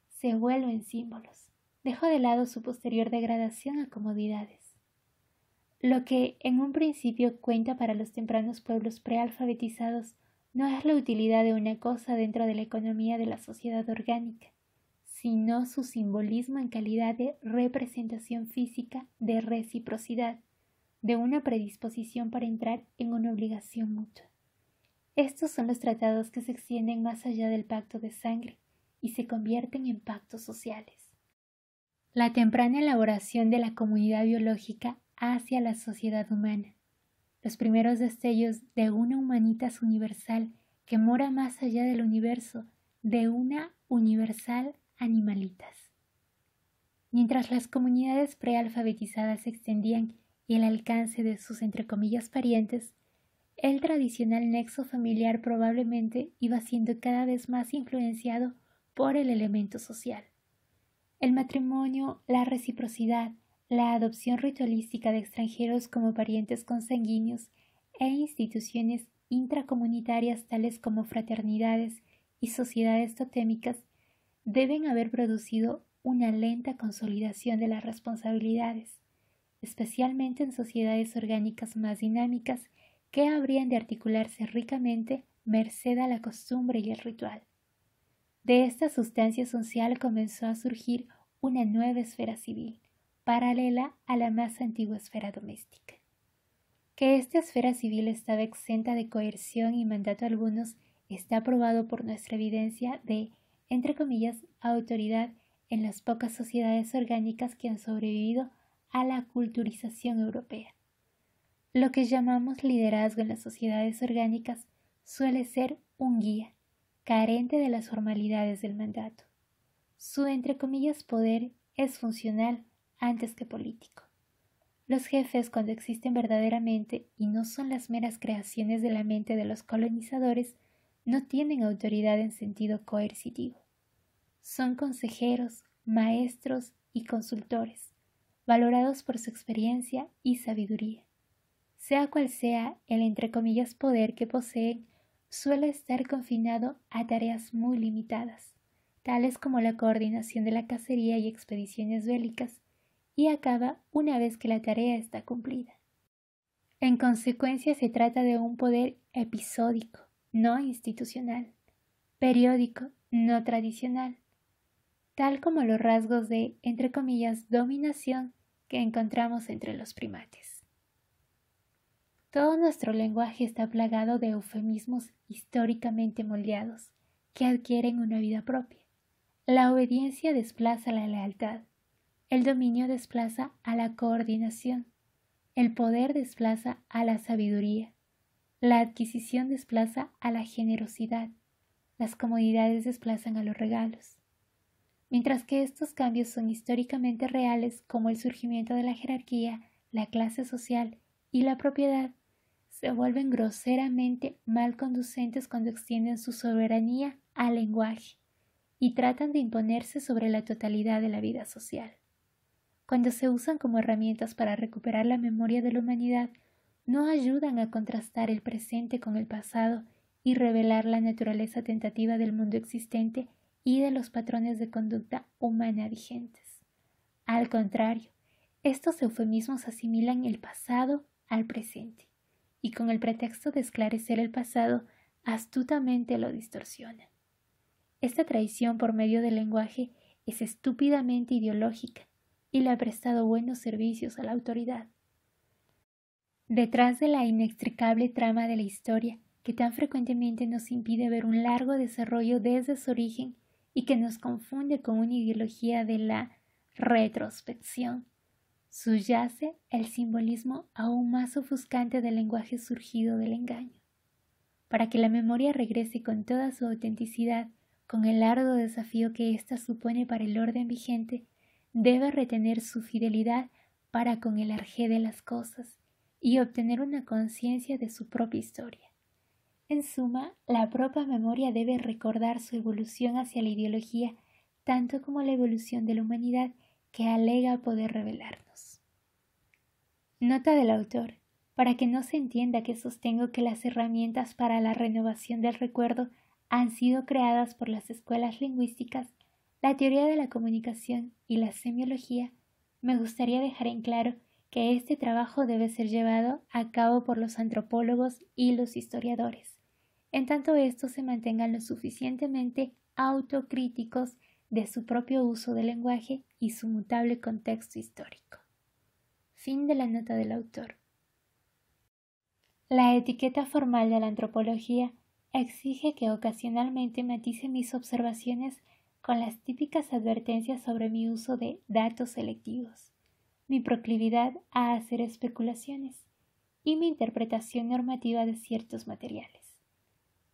se vuelven símbolos. Dejo de lado su posterior degradación a comodidades. Lo que en un principio cuenta para los tempranos pueblos prealfabetizados no es la utilidad de una cosa dentro de la economía de la sociedad orgánica, sino su simbolismo en calidad de representación física de reciprocidad, de una predisposición para entrar en una obligación mutua. Estos son los tratados que se extienden más allá del pacto de sangre y se convierten en pactos sociales. La temprana elaboración de la comunidad biológica hacia la sociedad humana, los primeros destellos de una humanitas universal que mora más allá del universo, de una universal animalitas. Mientras las comunidades prealfabetizadas extendían el alcance de sus entre comillas parientes, el tradicional nexo familiar probablemente iba siendo cada vez más influenciado por el elemento social. El matrimonio, la reciprocidad, la adopción ritualística de extranjeros como parientes consanguíneos e instituciones intracomunitarias tales como fraternidades y sociedades totémicas deben haber producido una lenta consolidación de las responsabilidades, especialmente en sociedades orgánicas más dinámicas que habrían de articularse ricamente merced a la costumbre y el ritual. De esta sustancia social comenzó a surgir una nueva esfera civil, paralela a la más antigua esfera doméstica. Que esta esfera civil estaba exenta de coerción y mandato algunos está probado por nuestra evidencia de, entre comillas, autoridad en las pocas sociedades orgánicas que han sobrevivido a la culturización europea. Lo que llamamos liderazgo en las sociedades orgánicas suele ser un guía, carente de las formalidades del mandato. Su, entre comillas, poder es funcional antes que político. Los jefes, cuando existen verdaderamente y no son las meras creaciones de la mente de los colonizadores, no tienen autoridad en sentido coercitivo. Son consejeros, maestros y consultores, valorados por su experiencia y sabiduría. Sea cual sea el entre comillas poder que poseen, suele estar confinado a tareas muy limitadas, tales como la coordinación de la cacería y expediciones bélicas, y acaba una vez que la tarea está cumplida. En consecuencia, se trata de un poder episódico, no institucional, periódico, no tradicional, tal como los rasgos de, entre comillas, dominación que encontramos entre los primates. Todo nuestro lenguaje está plagado de eufemismos históricamente moldeados, que adquieren una vida propia. La obediencia desplaza la lealtad, el dominio desplaza a la coordinación, el poder desplaza a la sabiduría, la adquisición desplaza a la generosidad, las comodidades desplazan a los regalos. Mientras que estos cambios son históricamente reales, como el surgimiento de la jerarquía, la clase social y la propiedad, se vuelven groseramente mal conducentes cuando extienden su soberanía al lenguaje y tratan de imponerse sobre la totalidad de la vida social. Cuando se usan como herramientas para recuperar la memoria de la humanidad, no ayudan a contrastar el presente con el pasado y revelar la naturaleza tentativa del mundo existente y de los patrones de conducta humana vigentes. Al contrario, estos eufemismos asimilan el pasado al presente, y con el pretexto de esclarecer el pasado, astutamente lo distorsionan. Esta traición por medio del lenguaje es estúpidamente ideológica y le ha prestado buenos servicios a la autoridad. Detrás de la inextricable trama de la historia, que tan frecuentemente nos impide ver un largo desarrollo desde su origen y que nos confunde con una ideología de la retrospección, subyace el simbolismo aún más ofuscante del lenguaje surgido del engaño. Para que la memoria regrese con toda su autenticidad, con el arduo desafío que ésta supone para el orden vigente, debe retener su fidelidad para con el arjé de las cosas y obtener una conciencia de su propia historia. En suma, la propia memoria debe recordar su evolución hacia la ideología, tanto como la evolución de la humanidad que alega poder revelarnos. Nota del autor. Para que no se entienda que sostengo que las herramientas para la renovación del recuerdo han sido creadas por las escuelas lingüísticas, la teoría de la comunicación y la semiología, me gustaría dejar en claro que este trabajo debe ser llevado a cabo por los antropólogos y los historiadores, en tanto estos se mantengan lo suficientemente autocríticos de su propio uso del lenguaje y su mutable contexto histórico. Fin de la nota del autor. La etiqueta formal de la antropología exige que ocasionalmente matice mis observaciones con las típicas advertencias sobre mi uso de datos selectivos, mi proclividad a hacer especulaciones y mi interpretación normativa de ciertos materiales.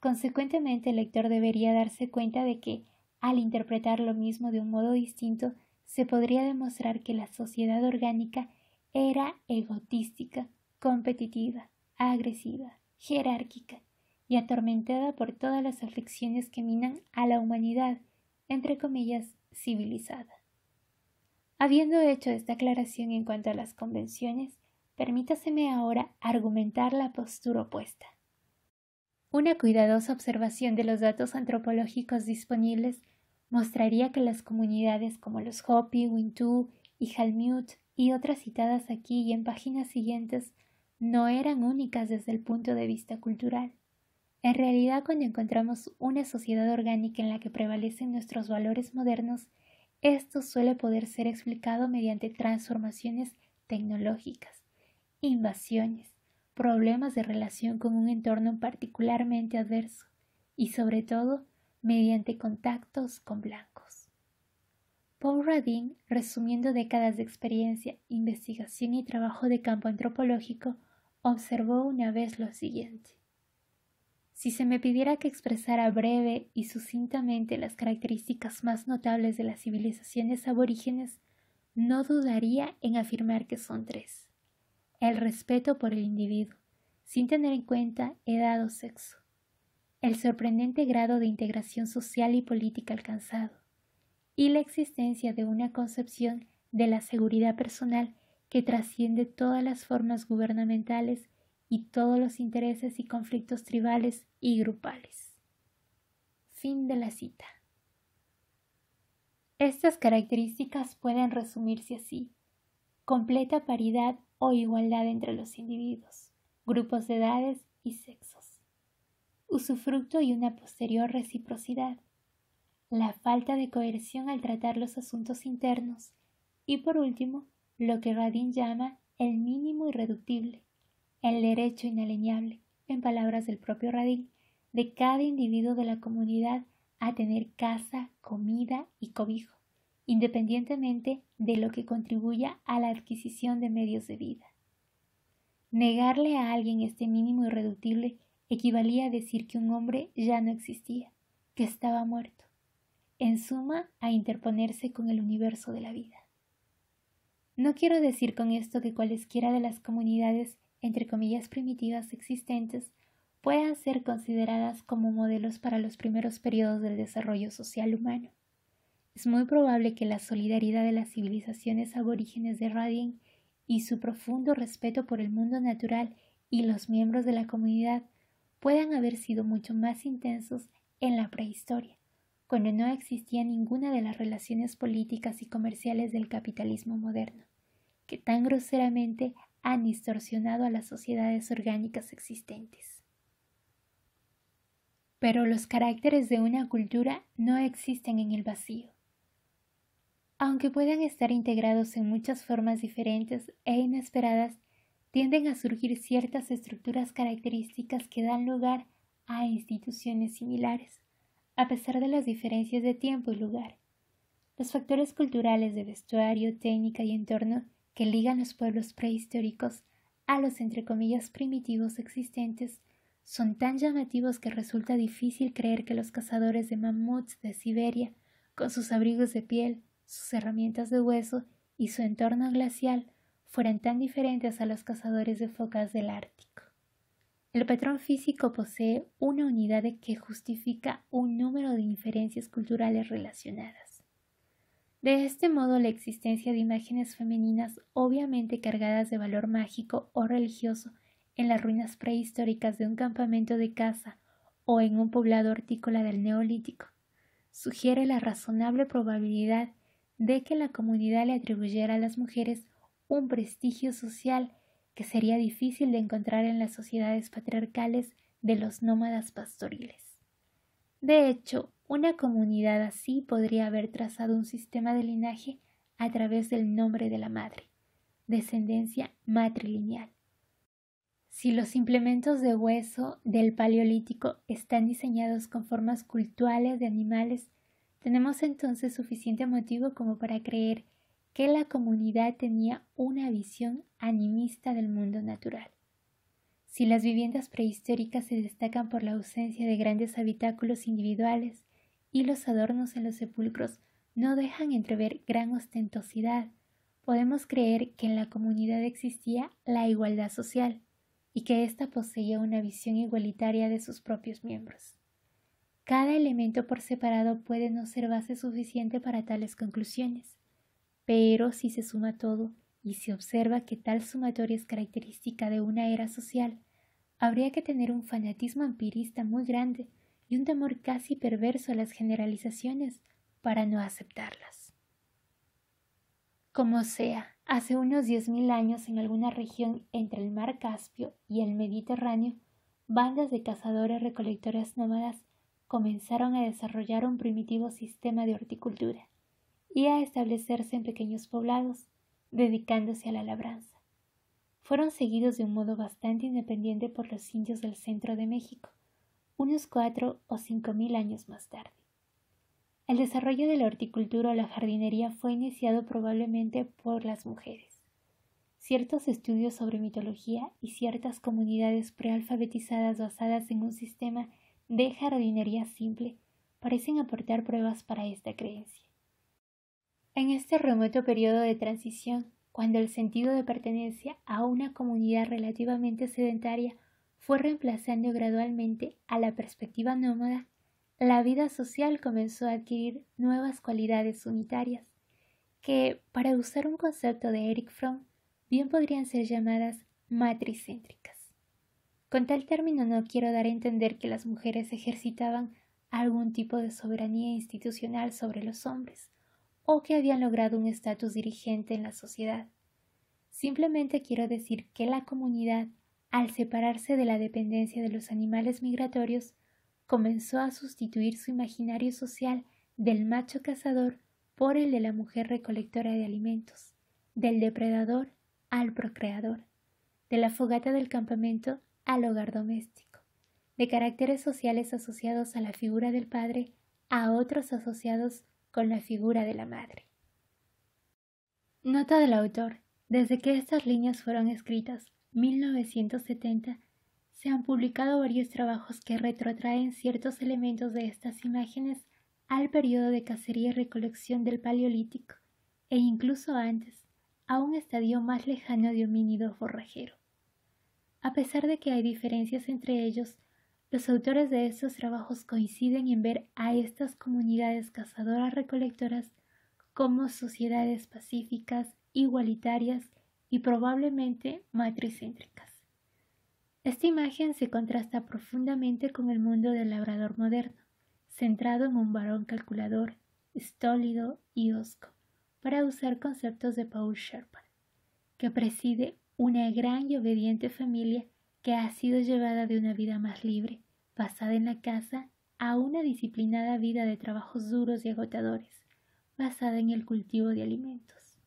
Consecuentemente, el lector debería darse cuenta de que, al interpretar lo mismo de un modo distinto, se podría demostrar que la sociedad orgánica era egotística, competitiva, agresiva, jerárquica y atormentada por todas las aflicciones que minan a la humanidad entre comillas, civilizada. Habiendo hecho esta aclaración en cuanto a las convenciones, permítaseme ahora argumentar la postura opuesta. Una cuidadosa observación de los datos antropológicos disponibles mostraría que las comunidades como los Hopi, Wintu y Jalmut y otras citadas aquí y en páginas siguientes no eran únicas desde el punto de vista cultural. En realidad, cuando encontramos una sociedad orgánica en la que prevalecen nuestros valores modernos, esto suele poder ser explicado mediante transformaciones tecnológicas, invasiones, problemas de relación con un entorno particularmente adverso y, sobre todo, mediante contactos con blancos. Paul Radin, resumiendo décadas de experiencia, investigación y trabajo de campo antropológico, observó una vez lo siguiente. Si se me pidiera que expresara breve y sucintamente las características más notables de las civilizaciones aborígenes, no dudaría en afirmar que son tres. El respeto por el individuo, sin tener en cuenta edad o sexo. El sorprendente grado de integración social y política alcanzado. Y la existencia de una concepción de la seguridad personal que trasciende todas las formas gubernamentales y todos los intereses y conflictos tribales y grupales. Fin de la cita. Estas características pueden resumirse así: completa paridad o igualdad entre los individuos, grupos de edades y sexos, usufructo y una posterior reciprocidad, la falta de coerción al tratar los asuntos internos y, por último, lo que Radin llama el mínimo irreductible, el derecho inalienable, en palabras del propio Radin, de cada individuo de la comunidad a tener casa, comida y cobijo, independientemente de lo que contribuya a la adquisición de medios de vida. Negarle a alguien este mínimo irreductible equivalía a decir que un hombre ya no existía, que estaba muerto, en suma, a interponerse con el universo de la vida. No quiero decir con esto que cualesquiera de las comunidades, entre comillas, primitivas existentes, puedan ser consideradas como modelos para los primeros periodos del desarrollo social humano. Es muy probable que la solidaridad de las civilizaciones aborígenes de Radin y su profundo respeto por el mundo natural y los miembros de la comunidad puedan haber sido mucho más intensos en la prehistoria, cuando no existía ninguna de las relaciones políticas y comerciales del capitalismo moderno, que tan groseramente han distorsionado a las sociedades orgánicas existentes. Pero los caracteres de una cultura no existen en el vacío. Aunque puedan estar integrados en muchas formas diferentes e inesperadas, tienden a surgir ciertas estructuras características que dan lugar a instituciones similares, a pesar de las diferencias de tiempo y lugar. Los factores culturales de vestuario, técnica y entorno que ligan los pueblos prehistóricos a los entre comillas primitivos existentes son tan llamativos que resulta difícil creer que los cazadores de mamuts de Siberia, con sus abrigos de piel, sus herramientas de hueso y su entorno glacial, fueran tan diferentes a los cazadores de focas del Ártico. El patrón físico posee una unidad que justifica un número de inferencias culturales relacionadas. De este modo, la existencia de imágenes femeninas obviamente cargadas de valor mágico o religioso en las ruinas prehistóricas de un campamento de caza o en un poblado hortícola del Neolítico sugiere la razonable probabilidad de que la comunidad le atribuyera a las mujeres un prestigio social que sería difícil de encontrar en las sociedades patriarcales de los nómadas pastoriles. De hecho, una comunidad así podría haber trazado un sistema de linaje a través del nombre de la madre, descendencia matrilineal. Si los implementos de hueso del Paleolítico están diseñados con formas cultuales de animales, tenemos entonces suficiente motivo como para creer que la comunidad tenía una visión animista del mundo natural. Si las viviendas prehistóricas se destacan por la ausencia de grandes habitáculos individuales y los adornos en los sepulcros no dejan entrever gran ostentosidad, podemos creer que en la comunidad existía la igualdad social y que ésta poseía una visión igualitaria de sus propios miembros. cada elemento por separado puede no ser base suficiente para tales conclusiones, pero si se suma todo y se observa que tal sumatoria es característica de una era social, habría que tener un fanatismo empirista muy grande y un temor casi perverso a las generalizaciones para no aceptarlas. Como sea, hace unos 10.000 años en alguna región entre el mar Caspio y el Mediterráneo, bandas de cazadores-recolectores nómadas comenzaron a desarrollar un primitivo sistema de horticultura y a establecerse en pequeños poblados, dedicándose a la labranza. Fueron seguidos de un modo bastante independiente por los indios del centro de México, unos 4 o 5.000 años más tarde. El desarrollo de la horticultura o la jardinería fue iniciado probablemente por las mujeres. Ciertos estudios sobre mitología y ciertas comunidades prealfabetizadas basadas en un sistema de jardinería simple parecen aportar pruebas para esta creencia. En este remoto periodo de transición, cuando el sentido de pertenencia a una comunidad relativamente sedentaria fue reemplazando gradualmente a la perspectiva nómada, la vida social comenzó a adquirir nuevas cualidades unitarias, que, para usar un concepto de Erich Fromm, bien podrían ser llamadas matricéntricas. Con tal término no quiero dar a entender que las mujeres ejercitaban algún tipo de soberanía institucional sobre los hombres, o que habían logrado un estatus dirigente en la sociedad. Simplemente quiero decir que la comunidad, al separarse de la dependencia de los animales migratorios, comenzó a sustituir su imaginario social del macho cazador por el de la mujer recolectora de alimentos, del depredador al procreador, de la fogata del campamento al hogar doméstico, de caracteres sociales asociados a la figura del padre a otros asociados con la figura de la madre. Nota del autor. Desde que estas líneas fueron escritas, 1970, se han publicado varios trabajos que retrotraen ciertos elementos de estas imágenes al periodo de cacería y recolección del Paleolítico, e incluso antes, a un estadio más lejano de homínido forrajero. A pesar de que hay diferencias entre ellos, los autores de estos trabajos coinciden en ver a estas comunidades cazadoras-recolectoras como sociedades pacíficas, igualitarias y probablemente matricéntricas. Esta imagen se contrasta profundamente con el mundo del labrador moderno, centrado en un varón calculador, estólido y hosco, para usar conceptos de Paul Sherpan, que preside una gran y obediente familia que ha sido llevada de una vida más libre, basada en la caza, a una disciplinada vida de trabajos duros y agotadores, basada en el cultivo de alimentos.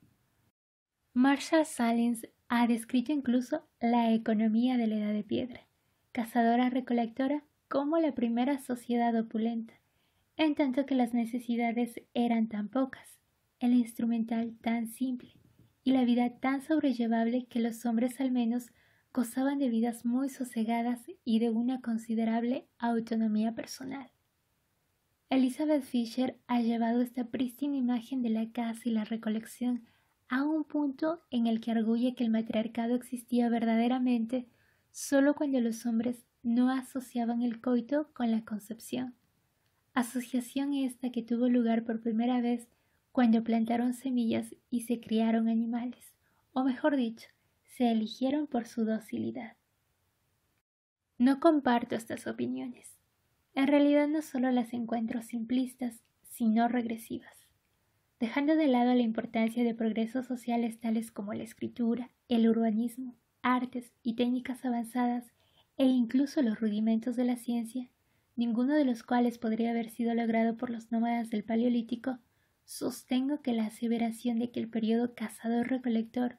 Marshall Sahlins ha descrito incluso la economía de la Edad de Piedra, cazadora-recolectora, como la primera sociedad opulenta, en tanto que las necesidades eran tan pocas, el instrumental tan simple y la vida tan sobrellevable que los hombres al menos gozaban de vidas muy sosegadas y de una considerable autonomía personal. Elizabeth Fisher ha llevado esta prístina imagen de la caza y la recolección a un punto en el que arguye que el matriarcado existía verdaderamente solo cuando los hombres no asociaban el coito con la concepción, asociación esta que tuvo lugar por primera vez cuando plantaron semillas y se criaron animales, o mejor dicho, se eligieron por su docilidad. No comparto estas opiniones. En realidad no solo las encuentro simplistas, sino regresivas. Dejando de lado la importancia de progresos sociales tales como la escritura, el urbanismo, artes y técnicas avanzadas e incluso los rudimentos de la ciencia, ninguno de los cuales podría haber sido logrado por los nómadas del Paleolítico, sostengo que la aseveración de que el periodo cazador-recolector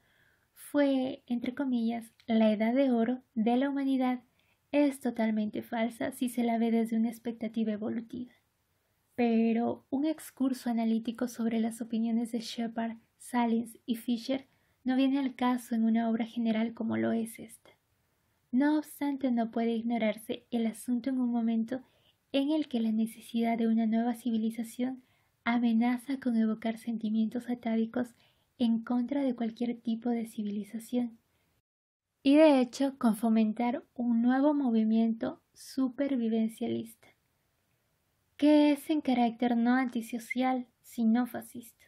fue, entre comillas, la edad de oro de la humanidad es totalmente falsa si se la ve desde una expectativa evolutiva. Pero un excurso analítico sobre las opiniones de Shepard, Sahlins y Fisher no viene al caso en una obra general como lo es esta. No obstante, no puede ignorarse el asunto en un momento en el que la necesidad de una nueva civilización amenaza con evocar sentimientos atávicos en contra de cualquier tipo de civilización, y de hecho con fomentar un nuevo movimiento supervivencialista. que es en carácter no antisocial, sino fascista.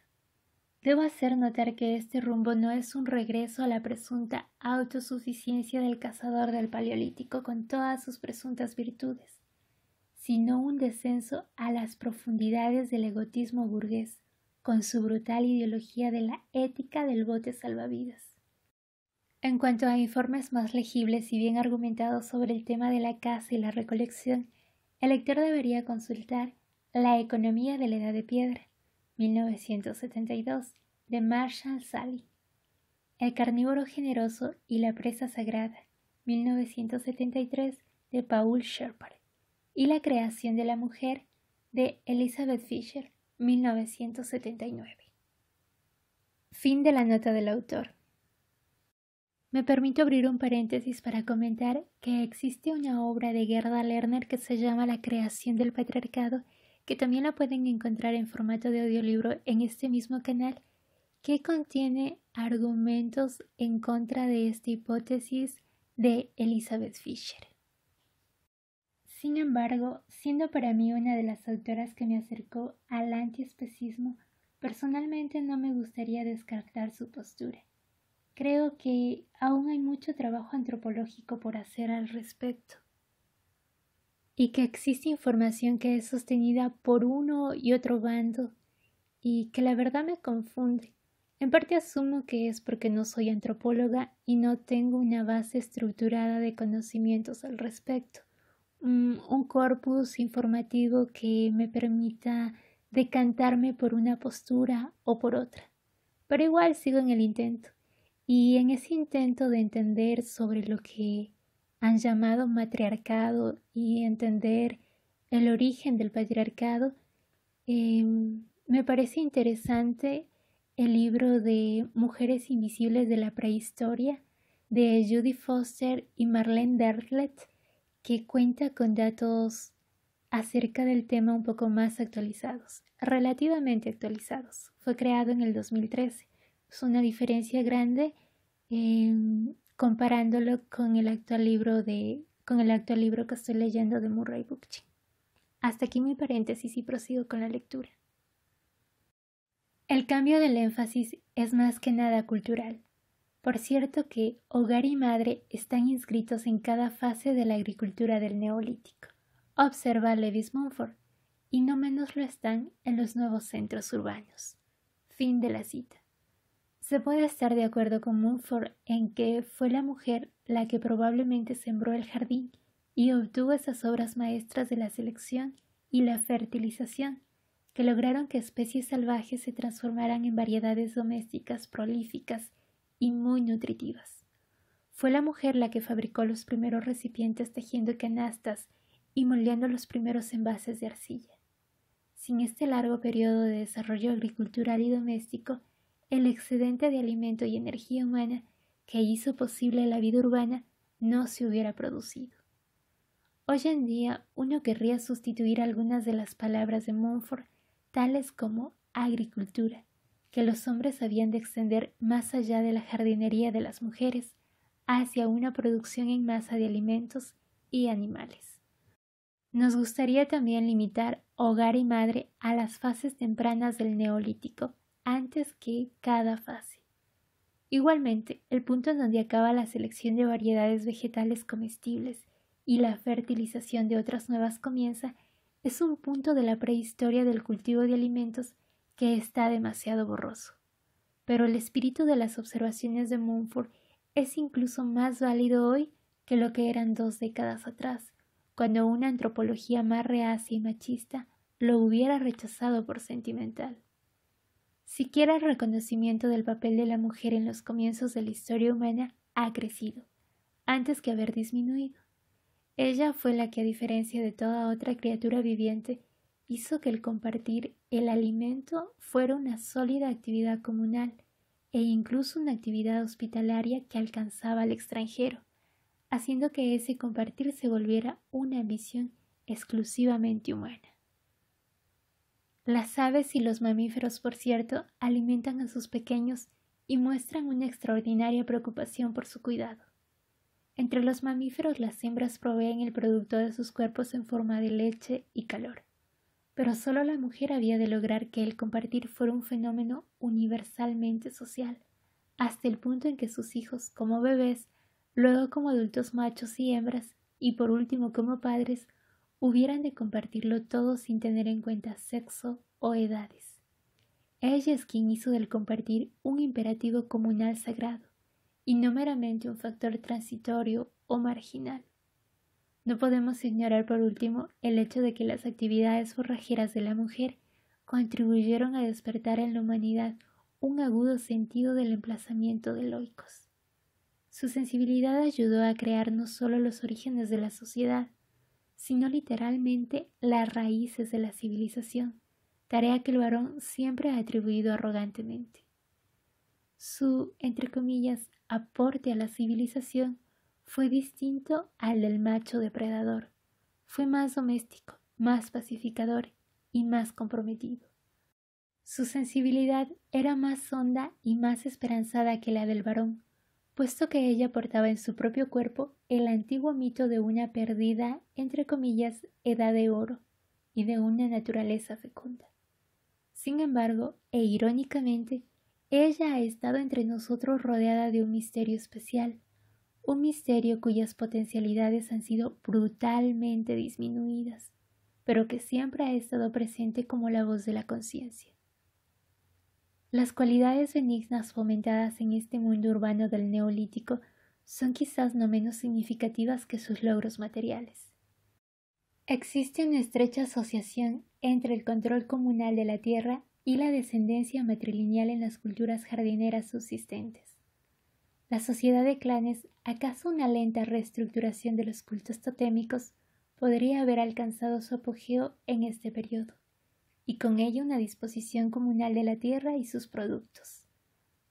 Debo hacer notar que este rumbo no es un regreso a la presunta autosuficiencia del cazador del Paleolítico con todas sus presuntas virtudes, sino un descenso a las profundidades del egotismo burgués, con su brutal ideología de la ética del bote salvavidas. En cuanto a informes más legibles y bien argumentados sobre el tema de la caza y la recolección, el lector debería consultar La economía de la Edad de Piedra, 1972, de Marshall Sally, El carnívoro generoso y la presa sagrada, 1973, de Paul Shepard, y La creación de la mujer, de Elizabeth Fisher, 1979. Fin de la nota del autor. Me permito abrir un paréntesis para comentar que existe una obra de Gerda Lerner que se llama La creación del patriarcado, que también la pueden encontrar en formato de audiolibro en este mismo canal, que contiene argumentos en contra de esta hipótesis de Elizabeth Fisher. Sin embargo, siendo para mí una de las autoras que me acercó al antiespecismo, personalmente no me gustaría descartar su postura. Creo que aún hay mucho trabajo antropológico por hacer al respecto y que existe información que es sostenida por uno y otro bando y que la verdad me confunde. En parte asumo que es porque no soy antropóloga y no tengo una base estructurada de conocimientos al respecto, un corpus informativo que me permita decantarme por una postura o por otra. Pero igual sigo en el intento. Y en ese intento de entender sobre lo que han llamado matriarcado y entender el origen del patriarcado, me parece interesante el libro de Mujeres Invisibles de la Prehistoria de Judy Foster y Marlene Derlet, que cuenta con datos acerca del tema un poco más actualizados, relativamente actualizados. Fue creado en el 2013. Es una diferencia grande comparándolo con el actual libro que estoy leyendo de Murray Bookchin. Hasta aquí mi paréntesis y prosigo con la lectura. El cambio del énfasis es más que nada cultural. Por cierto que hogar y madre están inscritos en cada fase de la agricultura del Neolítico, observa Lewis Mumford, y no menos lo están en los nuevos centros urbanos. Fin de la cita. Se puede estar de acuerdo con Mumford en que fue la mujer la que probablemente sembró el jardín y obtuvo esas obras maestras de la selección y la fertilización, que lograron que especies salvajes se transformaran en variedades domésticas prolíficas y muy nutritivas. Fue la mujer la que fabricó los primeros recipientes tejiendo canastas y moldeando los primeros envases de arcilla. Sin este largo periodo de desarrollo agricultural y doméstico, el excedente de alimento y energía humana que hizo posible la vida urbana no se hubiera producido. Hoy en día uno querría sustituir algunas de las palabras de Mumford, tales como agricultura, que los hombres habían de extender más allá de la jardinería de las mujeres, hacia una producción en masa de alimentos y animales. Nos gustaría también limitar hogar y madre a las fases tempranas del Neolítico, antes que cada fase. Igualmente, el punto en donde acaba la selección de variedades vegetales comestibles y la fertilización de otras nuevas comienza, es un punto de la prehistoria del cultivo de alimentos que está demasiado borroso. Pero el espíritu de las observaciones de Mumford es incluso más válido hoy que lo que eran 2 décadas atrás, cuando una antropología más reacia y machista lo hubiera rechazado por sentimental. Siquiera el reconocimiento del papel de la mujer en los comienzos de la historia humana ha crecido, antes que haber disminuido. Ella fue la que, a diferencia de toda otra criatura viviente, hizo que el compartir el alimento fuera una sólida actividad comunal e incluso una actividad hospitalaria que alcanzaba al extranjero, haciendo que ese compartir se volviera una ambición exclusivamente humana. Las aves y los mamíferos, por cierto, alimentan a sus pequeños y muestran una extraordinaria preocupación por su cuidado. Entre los mamíferos, las hembras proveen el producto de sus cuerpos en forma de leche y calor. pero solo la mujer había de lograr que el compartir fuera un fenómeno universalmente social, hasta el punto en que sus hijos, como bebés, luego como adultos machos y hembras, y por último como padres, hubieran de compartirlo todo sin tener en cuenta sexo o edades. Ella es quien hizo del compartir un imperativo comunal sagrado, y no meramente un factor transitorio o marginal. No podemos ignorar por último el hecho de que las actividades forrajeras de la mujer contribuyeron a despertar en la humanidad un agudo sentido del emplazamiento de Oikos. Su sensibilidad ayudó a crear no solo los orígenes de la sociedad, sino literalmente las raíces de la civilización, tarea que el varón siempre ha atribuido arrogantemente. Su, entre comillas, aporte a la civilización fue distinto al del macho depredador. Fue más doméstico, más pacificador y más comprometido. Su sensibilidad era más honda y más esperanzada que la del varón, puesto que ella portaba en su propio cuerpo el antiguo mito de una perdida, entre comillas, edad de oro y de una naturaleza fecunda. Sin embargo, e irónicamente, ella ha estado entre nosotros rodeada de un misterio especial, un misterio cuyas potencialidades han sido brutalmente disminuidas, pero que siempre ha estado presente como la voz de la conciencia. Las cualidades benignas fomentadas en este mundo urbano del Neolítico son quizás no menos significativas que sus logros materiales. Existe una estrecha asociación entre el control comunal de la tierra y la descendencia matrilineal en las culturas jardineras subsistentes. La sociedad de clanes, acaso una lenta reestructuración de los cultos totémicos, podría haber alcanzado su apogeo en este periodo, y con ello una disposición comunal de la tierra y sus productos.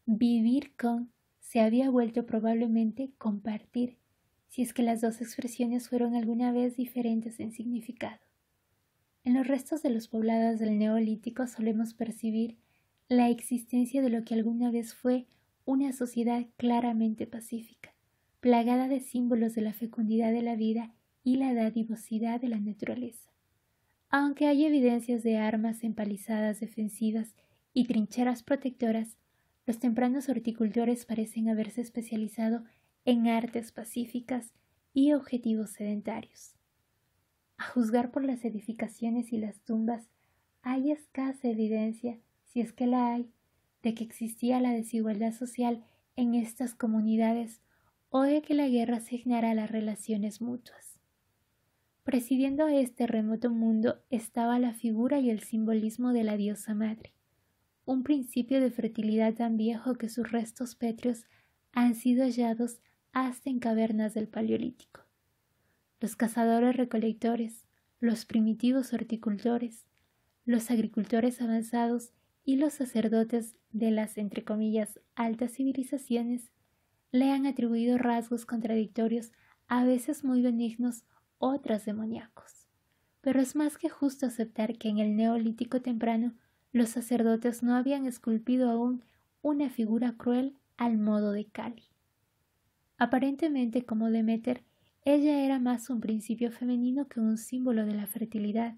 Vivir con se había vuelto probablemente compartir, si es que las dos expresiones fueron alguna vez diferentes en significado. En los restos de los poblados del Neolítico solemos percibir la existencia de lo que alguna vez fue una sociedad claramente pacífica, plagada de símbolos de la fecundidad de la vida y la dadivosidad de la naturaleza. Aunque hay evidencias de armas empalizadas defensivas y trincheras protectoras, los tempranos horticultores parecen haberse especializado en artes pacíficas y objetivos sedentarios. A juzgar por las edificaciones y las tumbas, hay escasa evidencia, si es que la hay, de que existía la desigualdad social en estas comunidades o de que la guerra asignara las relaciones mutuas. Presidiendo a este remoto mundo estaba la figura y el simbolismo de la diosa madre, un principio de fertilidad tan viejo que sus restos pétreos han sido hallados hasta en cavernas del Paleolítico. Los cazadores-recolectores, los primitivos horticultores, los agricultores avanzados y los sacerdotes de las, entre comillas, altas civilizaciones le han atribuido rasgos contradictorios, a veces muy benignos, otras demoníacos. Pero es más que justo aceptar que en el Neolítico temprano los sacerdotes no habían esculpido aún una figura cruel al modo de Kali. Aparentemente, como Deméter, ella era más un principio femenino que un símbolo de la fertilidad,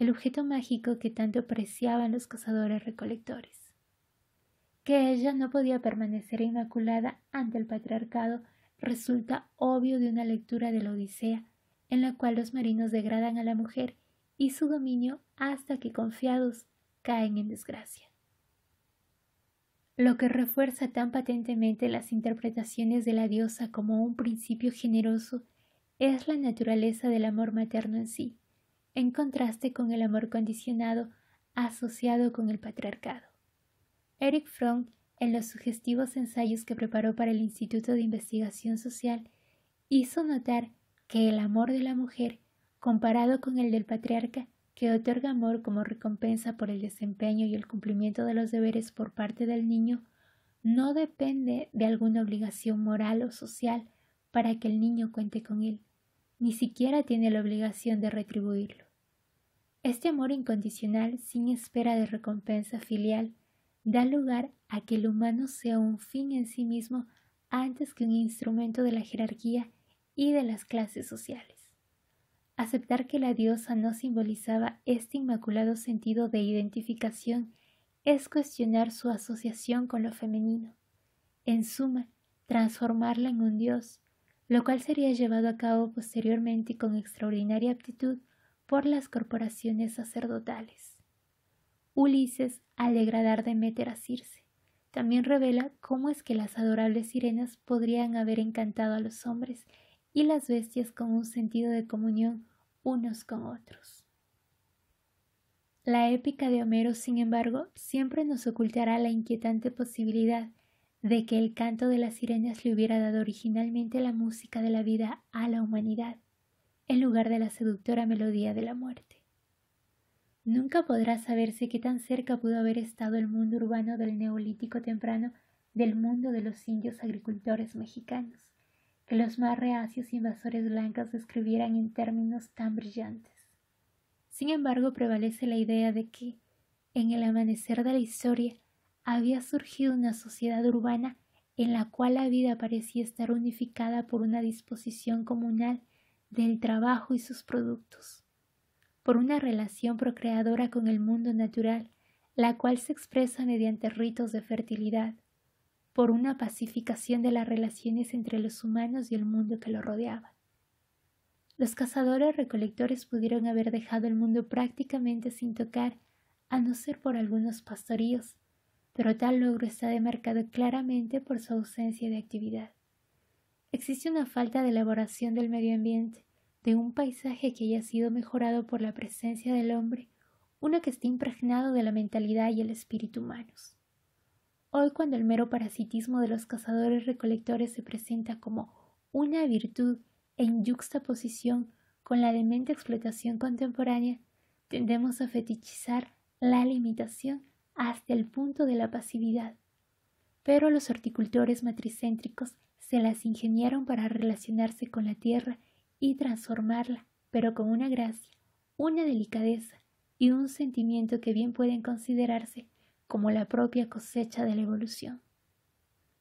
el objeto mágico que tanto apreciaban los cazadores-recolectores. Que ella no podía permanecer inmaculada ante el patriarcado resulta obvio de una lectura de la Odisea, en la cual los marinos degradan a la mujer y su dominio hasta que, confiados, caen en desgracia. Lo que refuerza tan patentemente las interpretaciones de la diosa como un principio generoso es la naturaleza del amor materno en sí, en contraste con el amor condicionado asociado con el patriarcado. Erich Fromm, en los sugestivos ensayos que preparó para el Instituto de Investigación Social, hizo notar que el amor de la mujer, comparado con el del patriarca, que otorga amor como recompensa por el desempeño y el cumplimiento de los deberes por parte del niño, no depende de alguna obligación moral o social para que el niño cuente con él, ni siquiera tiene la obligación de retribuirlo. Este amor incondicional, sin espera de recompensa filial, da lugar a que el humano sea un fin en sí mismo antes que un instrumento de la jerarquía y de las clases sociales. Aceptar que la diosa no simbolizaba este inmaculado sentido de identificación es cuestionar su asociación con lo femenino. En suma, transformarla en un dios, lo cual sería llevado a cabo posteriormente con extraordinaria aptitud por las corporaciones sacerdotales. Ulises, al degradar Deméter a Circe, también revela cómo es que las adorables sirenas podrían haber encantado a los hombres y las bestias con un sentido de comunión unos con otros. La épica de Homero, sin embargo, siempre nos ocultará la inquietante posibilidad de que el canto de las sirenas le hubiera dado originalmente la música de la vida a la humanidad, en lugar de la seductora melodía de la muerte. Nunca podrá saberse qué tan cerca pudo haber estado el mundo urbano del Neolítico temprano del mundo de los indios agricultores mexicanos, que los más reacios invasores blancos describieran en términos tan brillantes. Sin embargo, prevalece la idea de que, en el amanecer de la historia, había surgido una sociedad urbana en la cual la vida parecía estar unificada por una disposición comunal del trabajo y sus productos, por una relación procreadora con el mundo natural, la cual se expresa mediante ritos de fertilidad, por una pacificación de las relaciones entre los humanos y el mundo que lo rodeaba. Los cazadores-recolectores pudieron haber dejado el mundo prácticamente sin tocar, a no ser por algunos pastoríos, pero tal logro está demarcado claramente por su ausencia de actividad. Existe una falta de elaboración del medio ambiente, de un paisaje que haya sido mejorado por la presencia del hombre, uno que esté impregnado de la mentalidad y el espíritu humanos. Hoy, cuando el mero parasitismo de los cazadores-recolectores se presenta como una virtud en yuxtaposición con la demente explotación contemporánea, tendemos a fetichizar la limitación hasta el punto de la pasividad. Pero los horticultores matricéntricos se las ingeniaron para relacionarse con la tierra y transformarla, pero con una gracia, una delicadeza y un sentimiento que bien pueden considerarse como la propia cosecha de la evolución.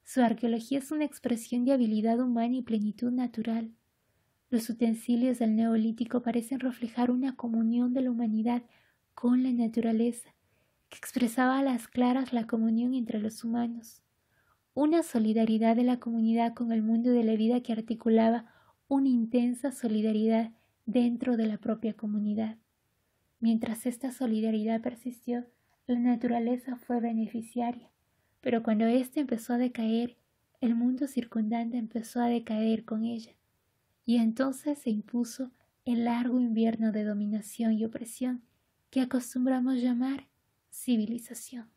Su arqueología es una expresión de habilidad humana y plenitud natural. Los utensilios del Neolítico parecen reflejar una comunión de la humanidad con la naturaleza, que expresaba a las claras la comunión entre los humanos, una solidaridad de la comunidad con el mundo de la vida que articulaba una intensa solidaridad dentro de la propia comunidad. Mientras esta solidaridad persistió, la naturaleza fue beneficiaria, pero cuando ésta empezó a decaer, el mundo circundante empezó a decaer con ella, y entonces se impuso el largo invierno de dominación y opresión que acostumbramos llamar civilización.